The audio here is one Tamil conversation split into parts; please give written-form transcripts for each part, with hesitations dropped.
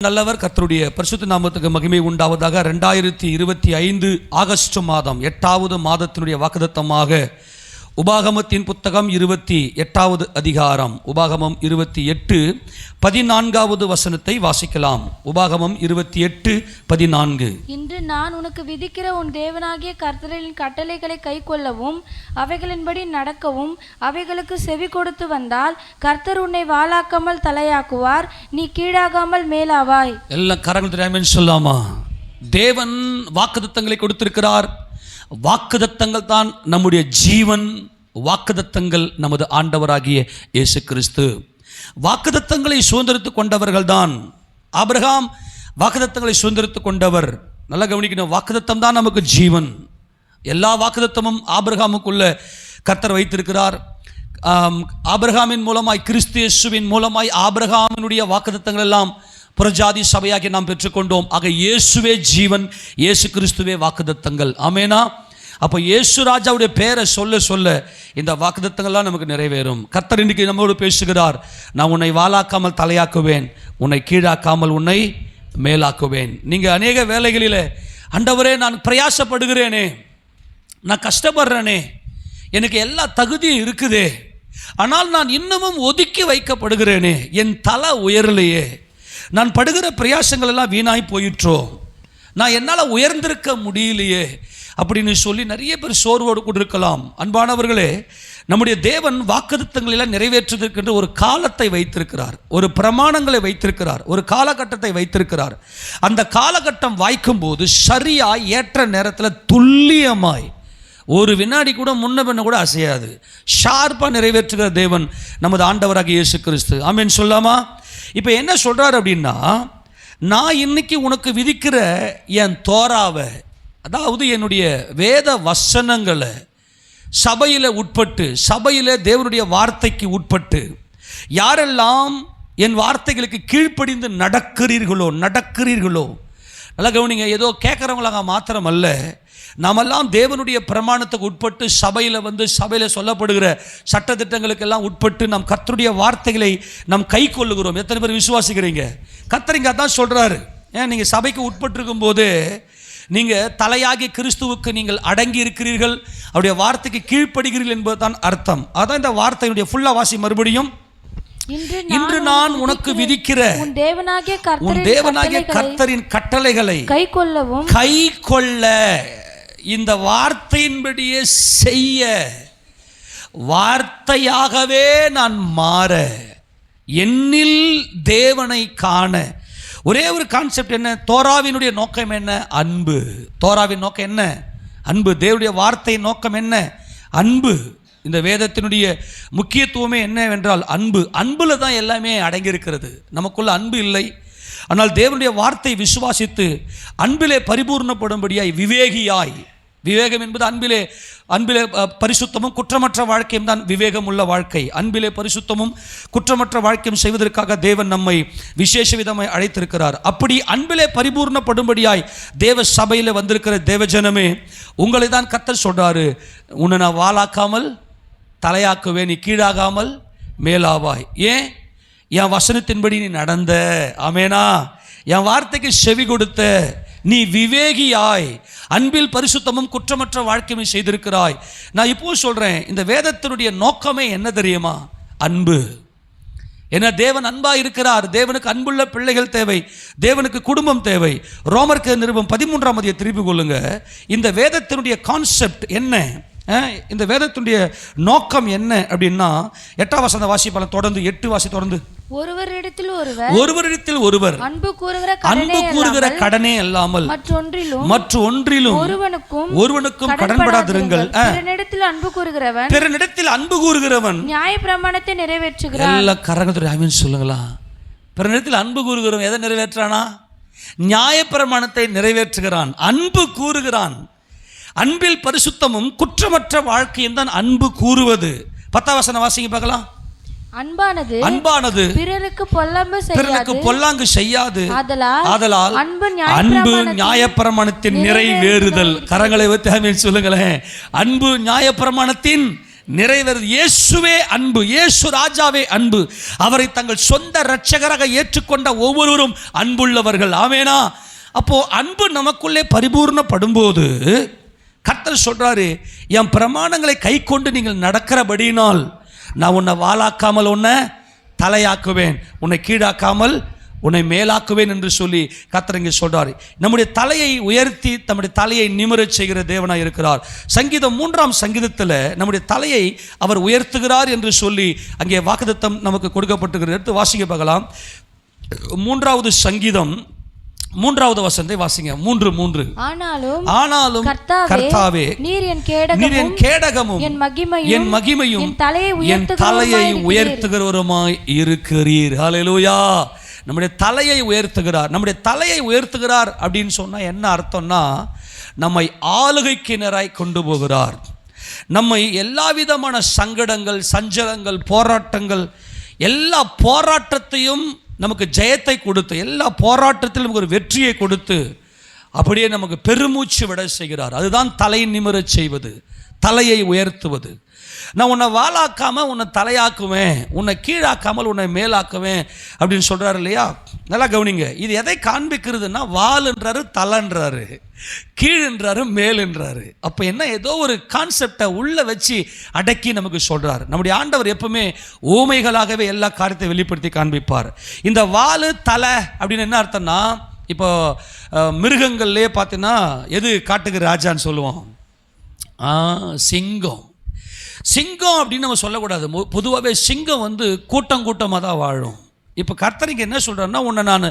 நல்லவர். கர்த்தருடைய பரிசுத்த நாமத்துக்கு மகிமை உண்டாவதாக. 2025 ஆகஸ்ட் மாதம் 8வது மாதத்தினுடைய வாக்குத்தத்தமாக உபாகமத்தின் புத்தகம் 28வது அதிகாரம் உபாகமம் 28 14வது வசனத்தை வாசிக்கலாம். உபாகமம் 28:14. இன்று நான் உனக்கு விதிக்கிற உன் தேவனாகிய கர்த்தரின் கட்டளைகளை கைக்கொள்ளவும் அவைகளின்படி நடக்கவும் அவைகளுக்கு செவி கொடுத்து வந்தால் கர்த்தர் உன்னை வாளாக்காமல் தலையாக்குவார், நீ கீழாகாமல் மேலாவாய். எல்லாம் கரங்கள் சொல்லாமா? தேவன் வாக்குத்தத்தங்களை கொடுத்திருக்கிறார். வாக்குத்தத்தங்கள் தான் நம்முடைய ஜீவன். வாக்குத்தத்தங்கள் நமது ஆண்டவராகிய இயேசு கிறிஸ்து. வாக்குத்தத்தங்களை சுதந்திரித்துக் கொண்டவர்கள் தான். ஆபிரகாம் வாக்குத்தத்தங்களை சுதந்திரித்துக் கொண்டவர். நல்லா கவனிக்கணும், வாக்குத்தத்தம் தான் நமக்கு ஜீவன். எல்லா வாக்குத்தத்தமும் ஆபிரகாமுக்குள்ள கர்த்தர் வைத்திருக்கிறார். ஆபிரகாமின் மூலமாய், கிறிஸ்து இயேசுவின் மூலமாய் ஆபிரகாமினுடைய வாக்குத்தத்தங்கள் எல்லாம் புறஜாதி சபையாகி நாம் பெற்றுக்கொண்டோம். ஆக இயேசுவே ஜீவன், இயேசு கிறிஸ்துவே வாக்குத்தத்தங்கள். ஆமேனா? அப்போ இயேசு ராஜாவுடைய பேரை சொல்ல சொல்ல இந்த வாக்குத்தத்தங்கள்லாம் நமக்கு நிறைவேறும். கர்த்தர் இன்றைக்கு நம்மோடு பேசுகிறார். நான் உன்னை வாளாக்காமல் தலையாக்குவேன், உன்னை கீழாக்காமல் உன்னை மேலாக்குவேன். நீங்கள் அநேக வேலைகளில் ஆண்டவரே நான் பிரயாசப்படுகிறேனே, நான் கஷ்டப்படுறேனே, எனக்கு எல்லா தகுதியும் இருக்குதே, ஆனால் நான் இன்னமும் ஒதுக்கி வைக்கப்படுகிறேனே, என் தலை உயரலையே, நான் படுகிற பிரயாசங்கள் எல்லாம் வீணாய் போயிற்றோ, நான் என்னால் உயர்ந்திருக்க முடியலையே அப்படின்னு சொல்லி நிறைய பேர் சோர்வோடு கூட இருக்கலாம். அன்பானவர்களே, நம்முடைய தேவன் வாக்குத்தத்தங்களெல்லாம் நிறைவேற்றுவதற்கென்று ஒரு காலத்தை வைத்திருக்கிறார், ஒரு பிரமாணங்களை வைத்திருக்கிறார், ஒரு காலகட்டத்தை வைத்திருக்கிறார். அந்த காலகட்டம் வாய்க்கும் போது சரியாய் ஏற்ற நேரத்தில் துல்லியமாய் ஒரு வினாடி கூட முன்ன பின்ன கூட அசையாது, ஷார்ப்பாக நிறைவேற்றுகிற தேவன் நமது ஆண்டவராக இயேசு கிறிஸ்து. ஆமேன் சொல்லாமா? இப்போ என்ன சொல்கிறார் அப்படின்னா, நான் இன்னைக்கு உனக்கு விதிக்கிற என் தோராவை, அதாவது என்னுடைய வேத வசனங்களை சபையில் உட்பட்டு, சபையில் தேவனுடைய வார்த்தைக்கு உட்பட்டு யாரெல்லாம் என் வார்த்தைகளுக்கு கீழ்ப்படிந்து நடக்கிறீர்களோ, நல்லா கவனிங்க, ஏதோ கேட்குறவங்களாக மாத்திரம் அல்ல, நாமெல்லாம் தேவனுடைய பிரமாணத்துக்கு உட்பட்டு சபையில் சொல்லப்படுகிற சட்டத்திட்டங்களுக்கெல்லாம் உட்பட்டு நாம் கர்த்தருடைய வார்த்தைகளை நாம் கை கொள்ளுகிறோம். எத்தனை பேர் விசுவாசிக்கிறீங்க? கர்த்தர் இங்கே அதான் சொல்கிறாரு. ஏன் நீங்கள் சபைக்கு உட்பட்டிருக்கும் போது நீங்கள் தலையாகி கிறிஸ்துவுக்கு நீங்கள் அடங்கி இருக்கிறீர்கள், அவருடைய வார்த்தைக்கு கீழ்ப்படுகிறீர்கள் என்பதுதான் அர்த்தம். அதான் இந்த வார்த்தையுடைய ஃபுல்லாக வாசி மறுபடியும். இன்று நான் உனக்கு விதிக்கிற உன் தேவனாகிய கர்த்தரின் கட்டளைகளை கைக்கொள்ள, இந்த வார்த்தையின்படியே செய்ய, வார்த்தையாகவே நான் மாற, என்னில் தேவனை காண. ஒரே ஒரு கான்செப்ட் என்ன? தோராவினுடைய நோக்கம் என்ன? அன்பு. தோராவின் நோக்கம் என்ன? அன்பு. தேவனுடைய வார்த்தையின் நோக்கம் என்ன? அன்பு. இந்த வேதத்தினுடைய முக்கியத்துவமே என்னவென்றால் அன்பு. அன்புல தான் எல்லாமே அடங்கியிருக்கிறது. நமக்குள்ள அன்பு இல்லை, ஆனால் தேவனுடைய வார்த்தை விசுவாசித்து அன்பிலே பரிபூர்ணப்படும்படியாய் விவேகியாய், விவேகம் என்பது அன்பிலே பரிசுத்தமும் குற்றமற்ற வாழ்க்கையும் தான் விவேகம் உள்ள வாழ்க்கை. அன்பிலே பரிசுத்தமும் குற்றமற்ற வாழ்க்கையும் செய்வதற்காக தேவன் நம்மை விசேஷ விதமாய் அழைத்திருக்கிறார். அப்படி அன்பிலே பரிபூர்ணப்படும்படியாய் தேவ சபையில் வந்திருக்கிற தேவஜனமே, உங்களை தான் கர்த்தர் சொல்றாரு, உன்னை நான் வாளாக்காமல் தலையாக்குவேன், நீ கீழாகாமல் மேலாவாய். ஏன்? என் வசனத்தின்படி நீ நடந்த, ஆமேனா, என் வார்த்தைக்கு செவி கொடுத்த, நீ விவேகியாய், அன்பில் பரிசுத்தமும் குற்றமற்ற வாழ்க்கையும் செய்திருக்கிறாய். நான் இப்போ சொல்கிறேன், இந்த வேதத்தினுடைய நோக்கமே என்ன தெரியுமா? அன்பு. ஏன்னா தேவன் அன்பாக இருக்கிறார். தேவனுக்கு அன்புள்ள பிள்ளைகள் தேவை, தேவனுக்கு குடும்பம் தேவை. ரோமருக்கு நிருபம் 13ஆம் அதிகாரத்தை திருப்பி கொள்ளுங்க. இந்த வேதத்தினுடைய கான்செப்ட் என்ன, இந்த வேதத்தினுடைய நோக்கம் என்ன அப்படின்னா, 8ஆம் வசனம் வாசிப்பால, தொடர்ந்து 8 வாசி தொடர்ந்து. ஒருவரிடத்தில் ஒருவர் அன்பு கூறுகிற கடனே அல்லாமல் மற்றொன்றிலும் ஒருவனுக்கும் கடன்படாதிருங்கள். பிறனிடத்தில் அன்பு கூறுகிறவன் நியாயப்பிரமாணத்தை நிறைவேற்றுகிறான். எல்லா கரகத்துறை ஆமீன் சொல்லுங்களா? பிறனிடத்தில் அன்பு கூறுகிறவன் எதை நிறைவேற்றானா? நியாயப்பிரமாணத்தை நிறைவேற்றுகிறான், அன்பு கூறுகிறான். அன்பில் பரிசுத்தமும் குற்றமற்ற வாழ்க்கையும் தான் அன்பு கூறுவது. 10ஆம் வசனம் வாசிங்க பார்க்கலாம். அன்பானது பிறருக்கு பொல்லாங்கு செய்யாது, ஆதலால் அன்பு நியாயப்பிரமாணத்தின் நிறைவேறுதல். கரங்களை வைத்து சொல்லுங்களேன். அன்பு நியாயப்பிரமாணத்தின் நிறைவேறுது. இயேசுவே அன்பு, இயேசு ராஜாவே அன்பு. அவரை தங்கள் சொந்த இரட்சகராக ஏற்றுக்கொண்ட ஒவ்வொருவரும் அன்புள்ளவர்கள். ஆமெனா? அப்போ அன்பு நமக்குள்ளே பரிபூர்ணப்படும் போது கர்த்தர் சொல்றாரு, என் பிரமாணங்களை கை கொண்டு நீங்கள் நடக்கிறபடியினால் நான் உன்னை வாளாக்காமல் உன்னை தலையாக்குவேன், உன்னை கீழாக்காமல் உன்னை மேலாக்குவேன் என்று சொல்லி கர்த்தர் இங்கே சொல்றாரு. நம்முடைய தலையை உயர்த்தி நம்முடைய தலையை நிமிரச் செய்கிற தேவனாய் இருக்கிறார். சங்கீதம் 3ஆம் சங்கீதத்தில் நம்முடைய தலையை அவர் உயர்த்துகிறார் என்று சொல்லி அங்கே வாக்குத்தத்தம் நமக்கு கொடுக்கப்பட்டிருக்கிறது. எடுத்து வாசிக்க பார்க்கலாம். 3வது சங்கீதம் 3வது வசனத்தை வாசிங்க. 3:3. ஆனாலும் கர்த்தாவே நீர் என் கேடகமும் என் மகிமையும் என் தலையை உயர்த்துகிறவருமாய் இருக்கிறீர். ஹல்லேலூயா. நம்முடைய தலையை உயர்த்துகிறார். நம்முடைய தலையை உயர்த்துகிறார் அப்படின்னு சொன்னா என்ன அர்த்தம்னா, நம்மை ஆளுகைக்கு நேராய் கொண்டு போகிறார். நம்மை எல்லா விதமான சங்கடங்கள், சஞ்சலங்கள், போராட்டங்கள், எல்லா போராட்டத்தையும் நமக்கு ஜெயத்தை கொடுத்து, எல்லா போராட்டத்திலும் நமக்கு ஒரு வெற்றியை கொடுத்து அப்படியே நமக்கு பெருமூச்சு விட செய்கிறார். அதுதான் தலை நிமிரச் செய்வது, தலையை உயர்த்துவது. நான் உன்னை வாளாக்காமல் உன்னை தலையாக்குவேன், உன்னை கீழாக்காமல் உன்னை மேலாக்குவேன் அப்படின்னு சொல்கிறாரு இல்லையா? நல்லா கவனிங்க. இது எதை காண்பிக்கிறதுனா, வால்ன்றாரு, தலைன்றாரு, கீழ்ன்றாரு, மேலுன்றாரு. அப்போ என்ன, ஏதோ ஒரு கான்செப்டை உள்ளே வச்சு அடக்கி நமக்கு சொல்கிறார். நம்முடைய ஆண்டவர் எப்பவுமே ஊமைகளாகவே எல்லா காரியத்தை வெளிப்படுத்தி காண்பிப்பார். இந்த வால் தலை அப்படின்னு என்ன அர்த்தம்னா, இப்போ மிருகங்கள்லேயே பார்த்தீங்கன்னா எது காட்டுக்கு ராஜான்னு சொல்லுவோம்? சிங்கம். சிங்கம் அப்படின்னு நம்ம சொல்லக்கூடாது. பொதுவாகவே சிங்கம் வந்து கூட்டமாக தான் வாழும். இப்போ கர்த்தருக்கு என்ன சொல்கிறாருன்னா, உன்னை நான்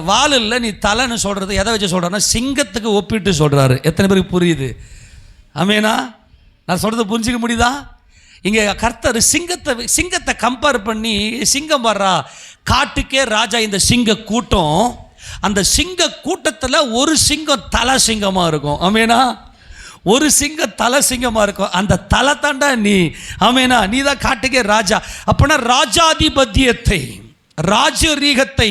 வால் இல்லை நீ தலைன்னு சொல்கிறது எதை வச்சு சொல்கிறேன்னா, சிங்கத்துக்கு ஒப்பிட்டு சொல்கிறாரு. எத்தனை பேருக்கு புரியுது? ஆமேனா? நான் சொல்கிறது புரிஞ்சிக்க முடியுதா? இங்கே கர்த்தர் சிங்கத்தை கம்பேர் பண்ணி, சிங்கம் வர்றா காட்டுக்கே ராஜா இந்த சிங்க கூட்டம், அந்த சிங்க கூட்டத்தில் ஒரு சிங்கம் தலை சிங்கமாக இருக்கும். ஆமேனா? ஒரு சிங்கம் தலை சிங்கமாக இருக்கும். அந்த தலை தாண்டா நீ. ஆமேனா? நீ தான் காட்டுக்கே ராஜா. அப்போனா ராஜாதிபத்தியத்தை, ராஜரீகத்தை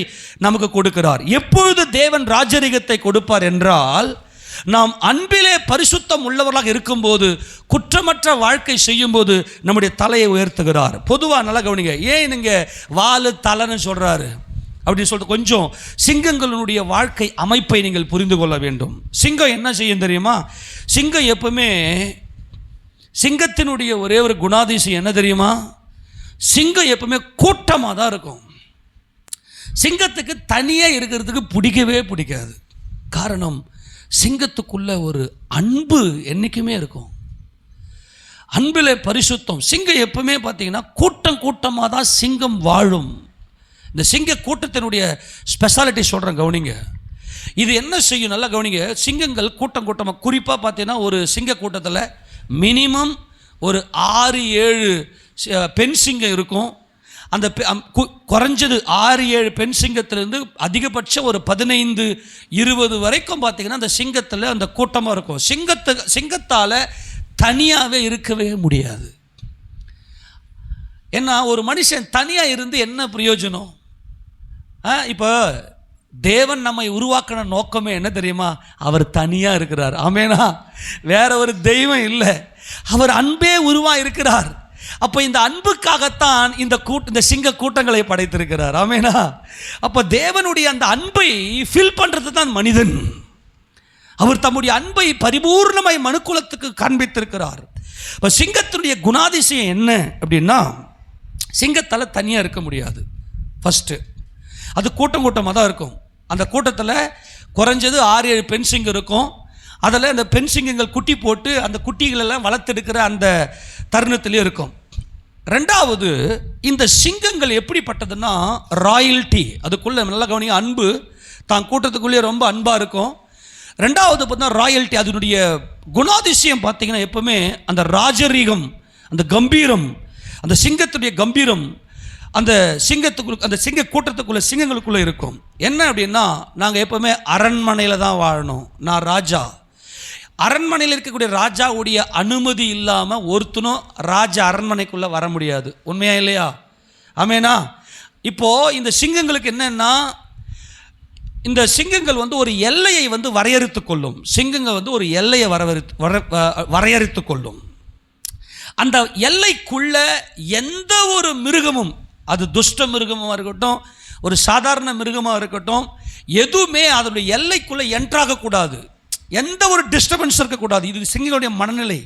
நமக்கு கொடுக்கிறார். எப்பொழுது தேவன் ராஜரீகத்தை கொடுப்பார் என்றால், நாம் அன்பிலே பரிசுத்தம் உள்ளவர்களாக இருக்கும்போது, குற்றமற்ற வாழ்க்கை செய்யும்போது நம்முடைய தலையை உயர்த்துகிறார். பொதுவாக நல்லா கவனிங்க. ஏன் நீங்கள் வாலு தலைன்னு சொல்கிறாரு அப்படின்னு சொல்லிட்டு கொஞ்சம் சிங்கங்களுடைய வாழ்க்கை அமைப்பை நீங்கள் புரிந்து கொள்ள வேண்டும். சிங்கம் என்ன செய்யும் தெரியுமா? சிங்கம் எப்பவுமே, சிங்கத்தினுடைய ஒரே ஒரு குணாதிசயம் என்ன தெரியுமா? சிங்கம் எப்பவுமே கூட்டமாக தான் இருக்கும். சிங்கத்துக்கு தனியாக இருக்கிறதுக்கு பிடிக்கவே பிடிக்காது. காரணம், சிங்கத்துக்குள்ள ஒரு அன்பு என்றைக்குமே இருக்கும். அன்பில் பரிசுத்தம். சிங்கம் எப்பவுமே பார்த்தீங்கன்னா கூட்டமாக தான் சிங்கம் வாழும். இந்த சிங்க கூட்டத்தினுடைய ஸ்பெஷாலிட்டி சொல்கிறேன், கவனிங்க. இது என்ன செய்யும் நல்லா கவனிங்க. சிங்கங்கள் கூட்டமாக, குறிப்பாக பார்த்தீங்கன்னா ஒரு சிங்க கூட்டத்தில் மினிமம் ஒரு 6-7 பெண் சிங்கம் இருக்கும். அந்த குறைஞ்சது 6-7 பெண் சிங்கத்திலேருந்து அதிகபட்சம் ஒரு 15-20 வரைக்கும் பார்த்தீங்கன்னா அந்த சிங்கத்தில் அந்த கூட்டமாக இருக்கும். சிங்கத்தால் தனியாகவே இருக்கவே முடியாது. ஏன்னா ஒரு மனுஷன் தனியாக இருந்து என்ன பிரயோஜனம்? இப்போ தேவன் நம்மை உருவாக்கின நோக்கமே என்ன தெரியுமா? அவர் தனியாக இருக்கிறார். ஆமேனா? வேற ஒரு தெய்வம் இல்லை, அவர் அன்பே உருவாக இருக்கிறார். அப்போ இந்த அன்புக்காகத்தான் இந்த சிங்க கூட்டங்களை படைத்திருக்கிறார். ஆமேனா? அப்போ தேவனுடைய அந்த அன்பை ஃபில் பண்ணுறது தான் மனிதன். அவர் தம்முடைய அன்பை பரிபூர்ணமாய் மனுக்குலத்துக்கு காண்பித்திருக்கிறார். இப்போ சிங்கத்தினுடைய குணாதிசயம் என்ன அப்படின்னா, சிங்கத்தால் தனியாக இருக்க முடியாது. ஃபஸ்ட்டு அது கூட்டமாக தான் இருக்கும். அந்த கூட்டத்தில் குறைஞ்சது 6-7 பெண் சிங்கம் இருக்கும். அதில் அந்த பெண் சிங்கங்கள் குட்டி போட்டு அந்த குட்டிகளெல்லாம் வளர்த்தெடுக்கிற அந்த தருணத்திலே இருக்கும். ரெண்டாவது, இந்த சிங்கங்கள் எப்படிப்பட்டதுன்னா ராயல்ட்டி. அதுக்குள்ளே நல்லா கவனிங்க, அன்பு தான் கூட்டத்துக்குள்ளேயே ரொம்ப அன்பாக இருக்கும். ரெண்டாவது பார்த்தீங்கன்னா ராயல்ட்டி. அதனுடைய குணாதிசயம் பார்த்தீங்கன்னா எப்பவுமே அந்த ராஜரீகம், அந்த கம்பீரம், அந்த சிங்கத்துடைய கம்பீரம் அந்த சிங்கத்துக்குள்ள, அந்த சிங்க கூட்டத்துக்குள்ள, சிங்கங்களுக்குள்ளே இருக்கும். என்ன அப்படின்னா, நாங்கள் எப்பவுமே அரண்மனையில் தான் வாழணும். நான் ராஜா. அரண்மனையில் இருக்கக்கூடிய ராஜாவுடைய அனுமதி இல்லாமல் ஒருத்தனும் ராஜா அரண்மனைக்குள்ளே வர முடியாது. உண்மையா இல்லையா? ஆமேனா? இப்போது இந்த சிங்கங்களுக்கு என்னென்னா, இந்த சிங்கங்கள் வந்து ஒரு எல்லையை வந்து வரையறுத்து கொள்ளும். சிங்கங்கள் வந்து ஒரு எல்லையை வரையறுத்து கொள்ளும். அந்த எல்லைக்குள்ள எந்த ஒரு மிருகமும், அது துஷ்ட மிருகமாக இருக்கட்டும், ஒரு சாதாரண மிருகமாக இருக்கட்டும், எதுவுமே அதனுடைய எல்லைக்குள்ளே என்ட்ராகக்கூடாது. எந்த ஒரு டிஸ்டர்பன்ஸ் இருக்கக்கூடாது. இது சிங்கங்களுடைய மனநிலை.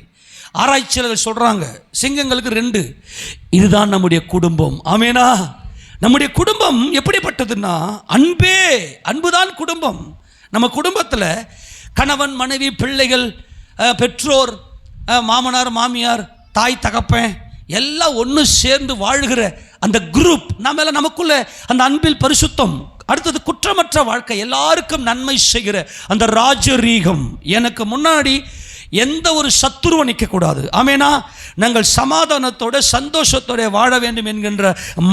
ஆராய்ச்சியாளர்கள் சொல்கிறாங்க, சிங்கங்களுக்கு 2. இதுதான் நம்முடைய குடும்பம். ஆமேனா? நம்முடைய குடும்பம் எப்படிப்பட்டதுன்னா, அன்புதான் குடும்பம். நம்ம குடும்பத்தில் கணவன், மனைவி, பிள்ளைகள், பெற்றோர், மாமனார், மாமியார், தாய், தகப்பன் எல்லாம் ஒன்று சேர்ந்து வாழ்கிற அந்த குரூப். நமக்குள்ள அந்த அன்பில் பரிசுத்தம். அடுத்தது குற்றமற்ற வாழ்க்கை, எல்லாருக்கும் நன்மை செய்கிற அந்த ராஜரீகம். எனக்கு முன்னாடி எந்த ஒரு சத்துருவும் நிற்கக்கூடாது. ஆமேனா? நாங்கள் சமாதானத்தோட சந்தோஷத்தோட வாழ வேண்டும் என்கின்ற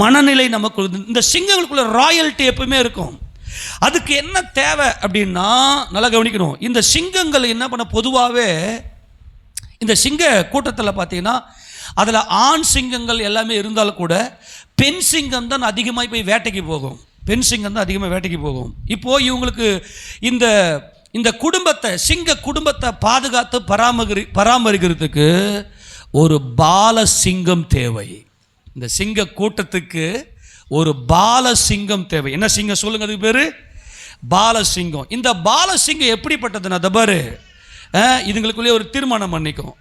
மனநிலை நமக்கு. இந்த சிங்கங்களுக்குள்ள ராயல்ட்டி எப்பவுமே இருக்கும். அதுக்கு என்ன தேவை அப்படின்னா, நல்லா கவனிக்கணும். இந்த சிங்கங்கள் என்ன பண்ண, பொதுவாகவே இந்த சிங்க கூட்டத்தில் பார்த்தீங்கன்னா அதில் ஆண் சிங்கங்கள் எல்லாமே இருந்தாலும் கூட பெண் சிங்கம் தான் அதிகமாக போய் வேட்டைக்கு போகும். பெண் சிங்கம் தான் அதிகமாக வேட்டைக்கு போகும். இப்போது இவங்களுக்கு இந்த குடும்பத்தை, சிங்க குடும்பத்தை பாதுகாத்து பராமரிக்கிறதுக்கு ஒரு பால சிங்கம் தேவை. இந்த சிங்க கூட்டத்துக்கு ஒரு பால சிங்கம் தேவை. என்ன சிங்கம் சொல்லுங்க? அதுக்கு பேர் பாலசிங்கம். இந்த பாலசிங்கம் எப்படிப்பட்டதுன்னா, தபாரு இதுங்களுக்குள்ளே ஒரு தீர்மானம் பண்ணிக்கும்.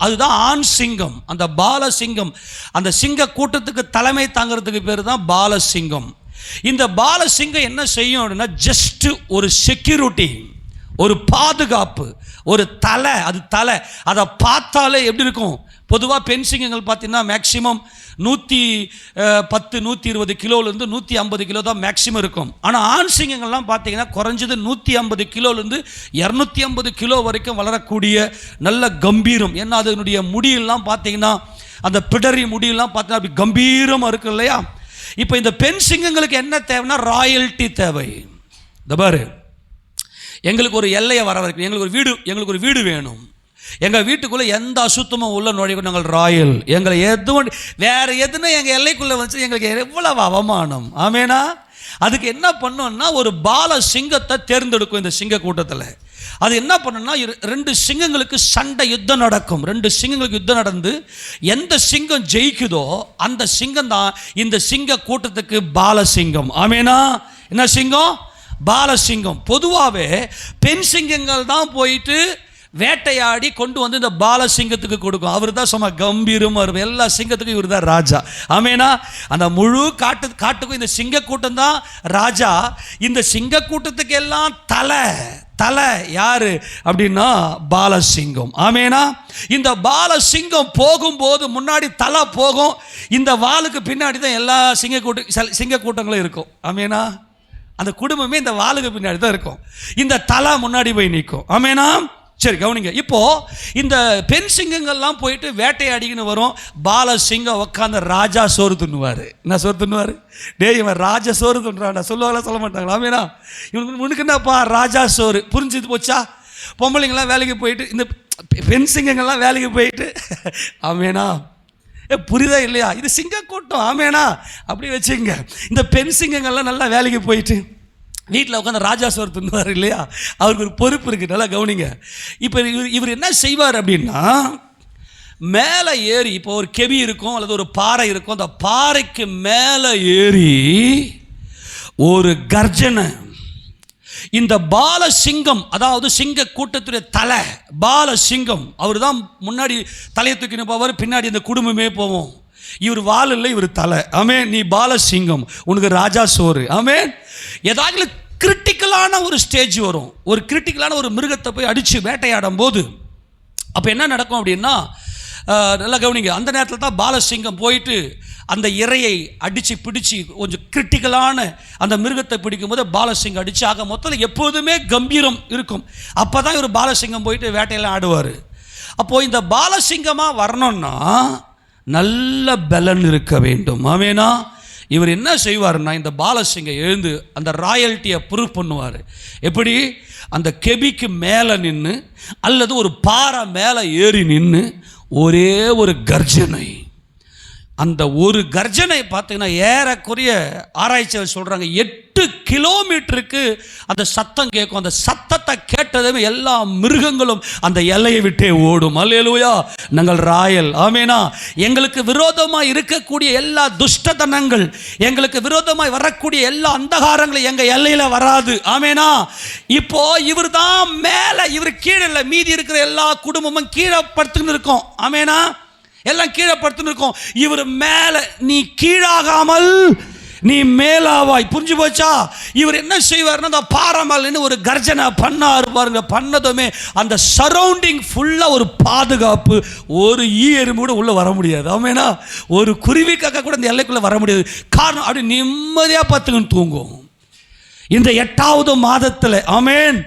அதுதான் ஆண் சிங்கம். அந்த பாலசிங்கம், அந்த சிங்க கூட்டத்துக்கு தலைமை தாங்கிறதுக்கு பேர் தான் பாலசிங்கம். இந்த பாலசிங்கம் என்ன செய்யும் அப்படின்னா, ஜஸ்ட் ஒரு செக்யூரிட்டி, ஒரு பாதுகாப்பு, ஒரு தலை. அது தலை, அதை பார்த்தாலே எப்படி இருக்கும்? பொதுவாக பெண் சிங்கங்கள் பார்த்தீங்கன்னா மேக்சிமம் 110 120 கிலோலேருந்து 150 கிலோ தான் மேக்சிமம் இருக்கும். ஆனால் ஆண் சிங்கங்கள்லாம் பார்த்தீங்கன்னா குறைஞ்சது 150 கிலோலேருந்து 250 கிலோ வரைக்கும் வளரக்கூடிய நல்ல கம்பீரம். ஏன்னா அதனுடைய முடியெல்லாம் பார்த்தீங்கன்னா, அந்த பிடரி முடியெல்லாம் பார்த்தீங்கன்னா அப்படி கம்பீரமாக இருக்கு இல்லையா? இப்போ இந்த பெண் சிங்கங்களுக்கு என்ன தேவைன்னா, ராயல்ட்டி தேவை. இந்த பாரு, எங்களுக்கு ஒரு எல்லையை வர வரைக்கும் எங்களுக்கு ஒரு வீடு வேணும். எங்கள் வீட்டுக்குள்ளே எந்த அசுத்தமும் உள்ள நுழைய நாங்கள் ராயல். எங்களை எதுவும் வேறு எதுனா எங்கள் எல்லைக்குள்ளே வந்து எங்களுக்கு எவ்வளவு அவமானம். ஆமேனா? அதுக்கு என்ன பண்ணோம்னா, ஒரு பால சிங்கத்தை தேர்ந்தெடுக்கும் இந்த சிங்க கூட்டத்தில். அது என்ன பண்ணணும்னா, 2 சிங்கங்களுக்கு சண்டை, யுத்தம் நடக்கும். 2 சிங்கங்களுக்கு யுத்தம் நடந்து எந்த சிங்கம் ஜெயிக்குதோ அந்த சிங்கம் தான் இந்த சிங்க கூட்டத்துக்கு பாலசிங்கம். ஆமேனா? என்ன சிங்கம்? பாலசிங்கம். பொதுவாகவே பெண் சிங்கங்கள் தான் போயிட்டு வேட்டையாடி கொண்டு வந்து இந்த பாலசிங்கத்துக்கு கொடுக்கும். அவர் தான் சும்மா கம்பீரமாக இருக்கும். எல்லா சிங்கத்துக்கும் இவர் தான் ராஜா. ஆமேனா? அந்த முழு காட்டுக்கும் இந்த சிங்க கூட்டம் தான் ராஜா. இந்த சிங்க கூட்டத்துக்கு எல்லாம் தலை யாரு அப்படின்னா பாலசிங்கம். ஆமேனா? இந்த பாலசிங்கம் போகும்போது முன்னாடி தலை போகும். இந்த வாளுக்கு பின்னாடி தான் எல்லா சிங்க கூட்டங்களும் இருக்கும். ஆமேனா? அந்த குடும்பமே இந்த வாளுக்கு பின்னாடி தான் இருக்கும். இந்த தலை முன்னாடி போய் நிற்கும். ஆமேனா? சரி, கவனிங்க. இப்போ இந்த பெண் சிங்கங்கள்லாம் போயிட்டு வேட்டையாடிக்கின்னு வரும். பாலசிங்கம் உட்காந்து ராஜா சோறு துண்ணுவார். என்ன சோறு துண்ணுவார்? டேய், இவன் ராஜா சோறு துண்ணுறான்டா சொல்லுவாங்களா? சொல்ல மாட்டாங்களா? ஆமேனா? இவனுக்கு என்னப்பா ராஜா சோறு? புரிஞ்சுது போச்சா? பொம்பளைங்கள்லாம் வேலைக்கு போயிட்டு, இந்த பெண் சிங்கங்கள்லாம் வேலைக்கு போயிட்டு, ஆமேனா? புரியுதா இல்லையா? இது சிங்க கூட்டம். ஆமேனா? அப்படி வச்சுங்க. இந்த பெண் சிங்கங்கள்லாம் நல்லா வேலைக்கு போயிட்டு வீட்டில் உட்காந்து ராஜா சோறு துண்ணுவார் இல்லையா? அவருக்கு ஒரு பொறுப்பு இருக்குது. நல்லா கவனிங்க. இப்போ இவர் என்ன செய்வார் அப்படின்னா, மேலே ஏறி, இப்போ ஒரு கெவி இருக்கும் அல்லது ஒரு பாறை இருக்கும், அந்த பாறைக்கு மேலே ஏறி ஒரு கர்ஜனை. இந்த பாலசிங்கம், அதாவது சிங்க கூட்டத்துடைய தலை பாலசிங்கம், அவர் தான் முன்னாடி தலையை தூக்கின்னு போவார், பின்னாடி இந்த குடும்பமே போவோம். இவர் வால் இல்லை, இவர் தலை. ஆமேன்? நீ பாலசிங்கம், உனக்கு ராஜா சோறு. ஆமேன்? ஏதாவது கிரிட்டிக்கலான ஒரு ஸ்டேஜ் வரும். ஒரு கிரிட்டிக்கலான ஒரு மிருகத்தை போய் அடித்து வேட்டையாடும் போது அப்போ என்ன நடக்கும் அப்படின்னா, நல்லா கவனிங்க, அந்த நேரத்தில் தான் பாலசிங்கம் போயிட்டு அந்த இரையை அடித்து பிடிச்சி கொஞ்சம் கிரிட்டிக்கலான அந்த மிருகத்தை பிடிக்கும் போது பாலசிங்கம் அடித்து, ஆக மொத்தத்தில் எப்போதுமே கம்பீரம் இருக்கும். அப்போ தான் இவர் பாலசிங்கம் போயிட்டு வேட்டையெல்லாம் ஆடுவார். அப்போது இந்த பாலசிங்கமாக வரணும்னா நல்ல பலன் இருக்க வேண்டும். ஆமேனா? இவர் என்ன செய்வார்னா, இந்த பாலசிங்கம் எழுந்து அந்த ராயல்ட்டியை ப்ரூவ் பண்ணுவார். எப்படி? அந்த கெபிக்கு மேலே நின்று அல்லது ஒரு பாறை மேலே ஏறி நின்று ஒரே ஒரு கர்ஜனை, அந்த ஒரு கர்ஜனை பார்த்தீங்கன்னா ஏறக்குறைய ஆராய்ச்சியாளர் சொல்கிறாங்க 8 கிலோமீட்டருக்கு அந்த சத்தம் கேட்கும். அந்த சத்தத்தை கேட்டதுமே எல்லா மிருகங்களும் அந்த எல்லையை விட்டே ஓடும். அல்லேலூயா, நாங்கள் ராயல். ஆமேனா. எங்களுக்கு விரோதமாக இருக்கக்கூடிய எல்லா துஷ்டத்தனங்கள், எங்களுக்கு விரோதமாக வரக்கூடிய எல்லா அந்தகாரங்களும் எங்கள் எல்லையில் வராது. ஆமேனா. இப்போ இவர் தான் மேலே, இவர் கீழே இல்லை. மீதி இருக்கிற எல்லா குடும்பமும் கீழே படுத்துன்னு இருக்கோம். ஆமேனா. எல்லாம் கீழே படுத்துன்னு இருக்கோம். இவர் மேலே, நீ கீழாகாமல் நீ மேலாவாய். புரிஞ்சு போச்சா? இவர் என்ன செய்வார்னா அந்த பாரமல்னு ஒரு கர்ஜனை பண்ணாரு பாருங்க. பண்ணதுமே அந்த சரௌண்டிங் ஃபுல்லாக ஒரு பாதுகாப்பு. ஒரு எறும்பு கூட உள்ளே வர முடியாது. ஆமேனா. ஒரு குருவி காக்கா கூட இந்த எல்லைக்குள்ளே வர முடியாது. காரணம், அப்படி நிம்மதியாக பார்த்துக்கின்னு தூங்கும். இந்த 8வது மாதத்தில் ஆமேன்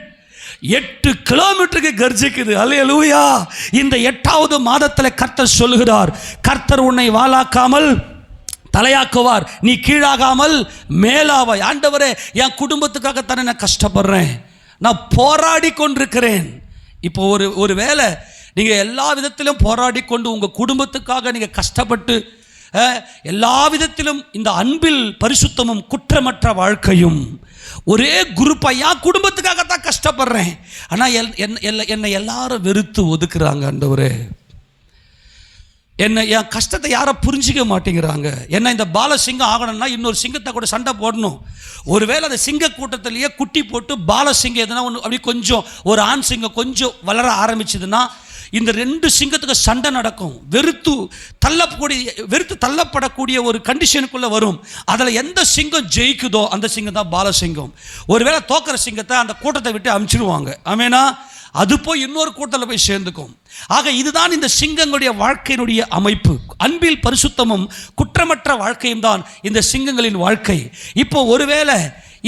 8 கிலோமீட்டருக்கு கர்ஜிக்குது. அல்லேலூயா. இந்த 8வது மாதத்தில் கர்த்தர் சொல்லுகிறார், கர்த்தர் உன்னை வாலாக்காமல் தலையாக்குவார், நீ கீழாகாமல் மேலாவாய். ஆண்டவரே, என் குடும்பத்துக்காகத்தானே நான் கஷ்டப்படுறேன், நான் போராடி கொண்டிருக்கிறேன். இப்போ ஒரு வேளை நீங்கள் எல்லா விதத்திலும் போராடி கொண்டு உங்கள் குடும்பத்துக்காக நீங்கள் கஷ்டப்பட்டு எல்லா விதத்திலும் இந்த அன்பில் பரிசுத்தமும் குற்றமற்ற வாழ்க்கையும் ஒரே குரூப்பாக என் குடும்பத்துக்காகத்தான் கஷ்டப்படுறேன், ஆனால் என்னை எல்லாரும் வெறுத்து ஒதுக்குறாங்க. ஆண்டவரே, என் கஷ்டத்தை யாரும் புரிஞ்சிக்க மாட்டேங்கிறாங்க. என்ன இந்த பாலசிங்கம் ஆகணும்னா இன்னொரு சிங்கத்தை கூட சண்டை போடணும். ஒருவேளை அந்த சிங்க கூட்டத்திலேயே குட்டி போட்டு பாலசிங்கம் எதுனா ஒன்று அப்படி கொஞ்சம் ஒரு ஆண் சிங்கம் கொஞ்சம் வளர ஆரம்பிச்சதுன்னா இந்த 2 சிங்கத்துக்கு சண்டை நடக்கும். வெறுத்து தள்ளப்படக்கூடிய ஒரு கண்டிஷனுக்குள்ளே வரும். அதில் எந்த சிங்கம் ஜெயிக்குதோ அந்த சிங்கம் தான் பாலசிங்கம். ஒருவேளை தோக்கிற சிங்கத்தை அந்த கூட்டத்தை விட்டு அனுப்பிச்சிடுவாங்க. ஆமேனா. அது போய் இன்னொரு கூட்டத்தில் போய் சேர்ந்துக்கும். ஆக இதுதான் இந்த சிங்கங்களுடைய வாழ்க்கையினுடைய அமைப்பு. அன்பில் பரிசுத்தமும் குற்றமற்ற வாழ்க்கையும் தான் இந்த சிங்கங்களின் வாழ்க்கை. இப்போ ஒருவேளை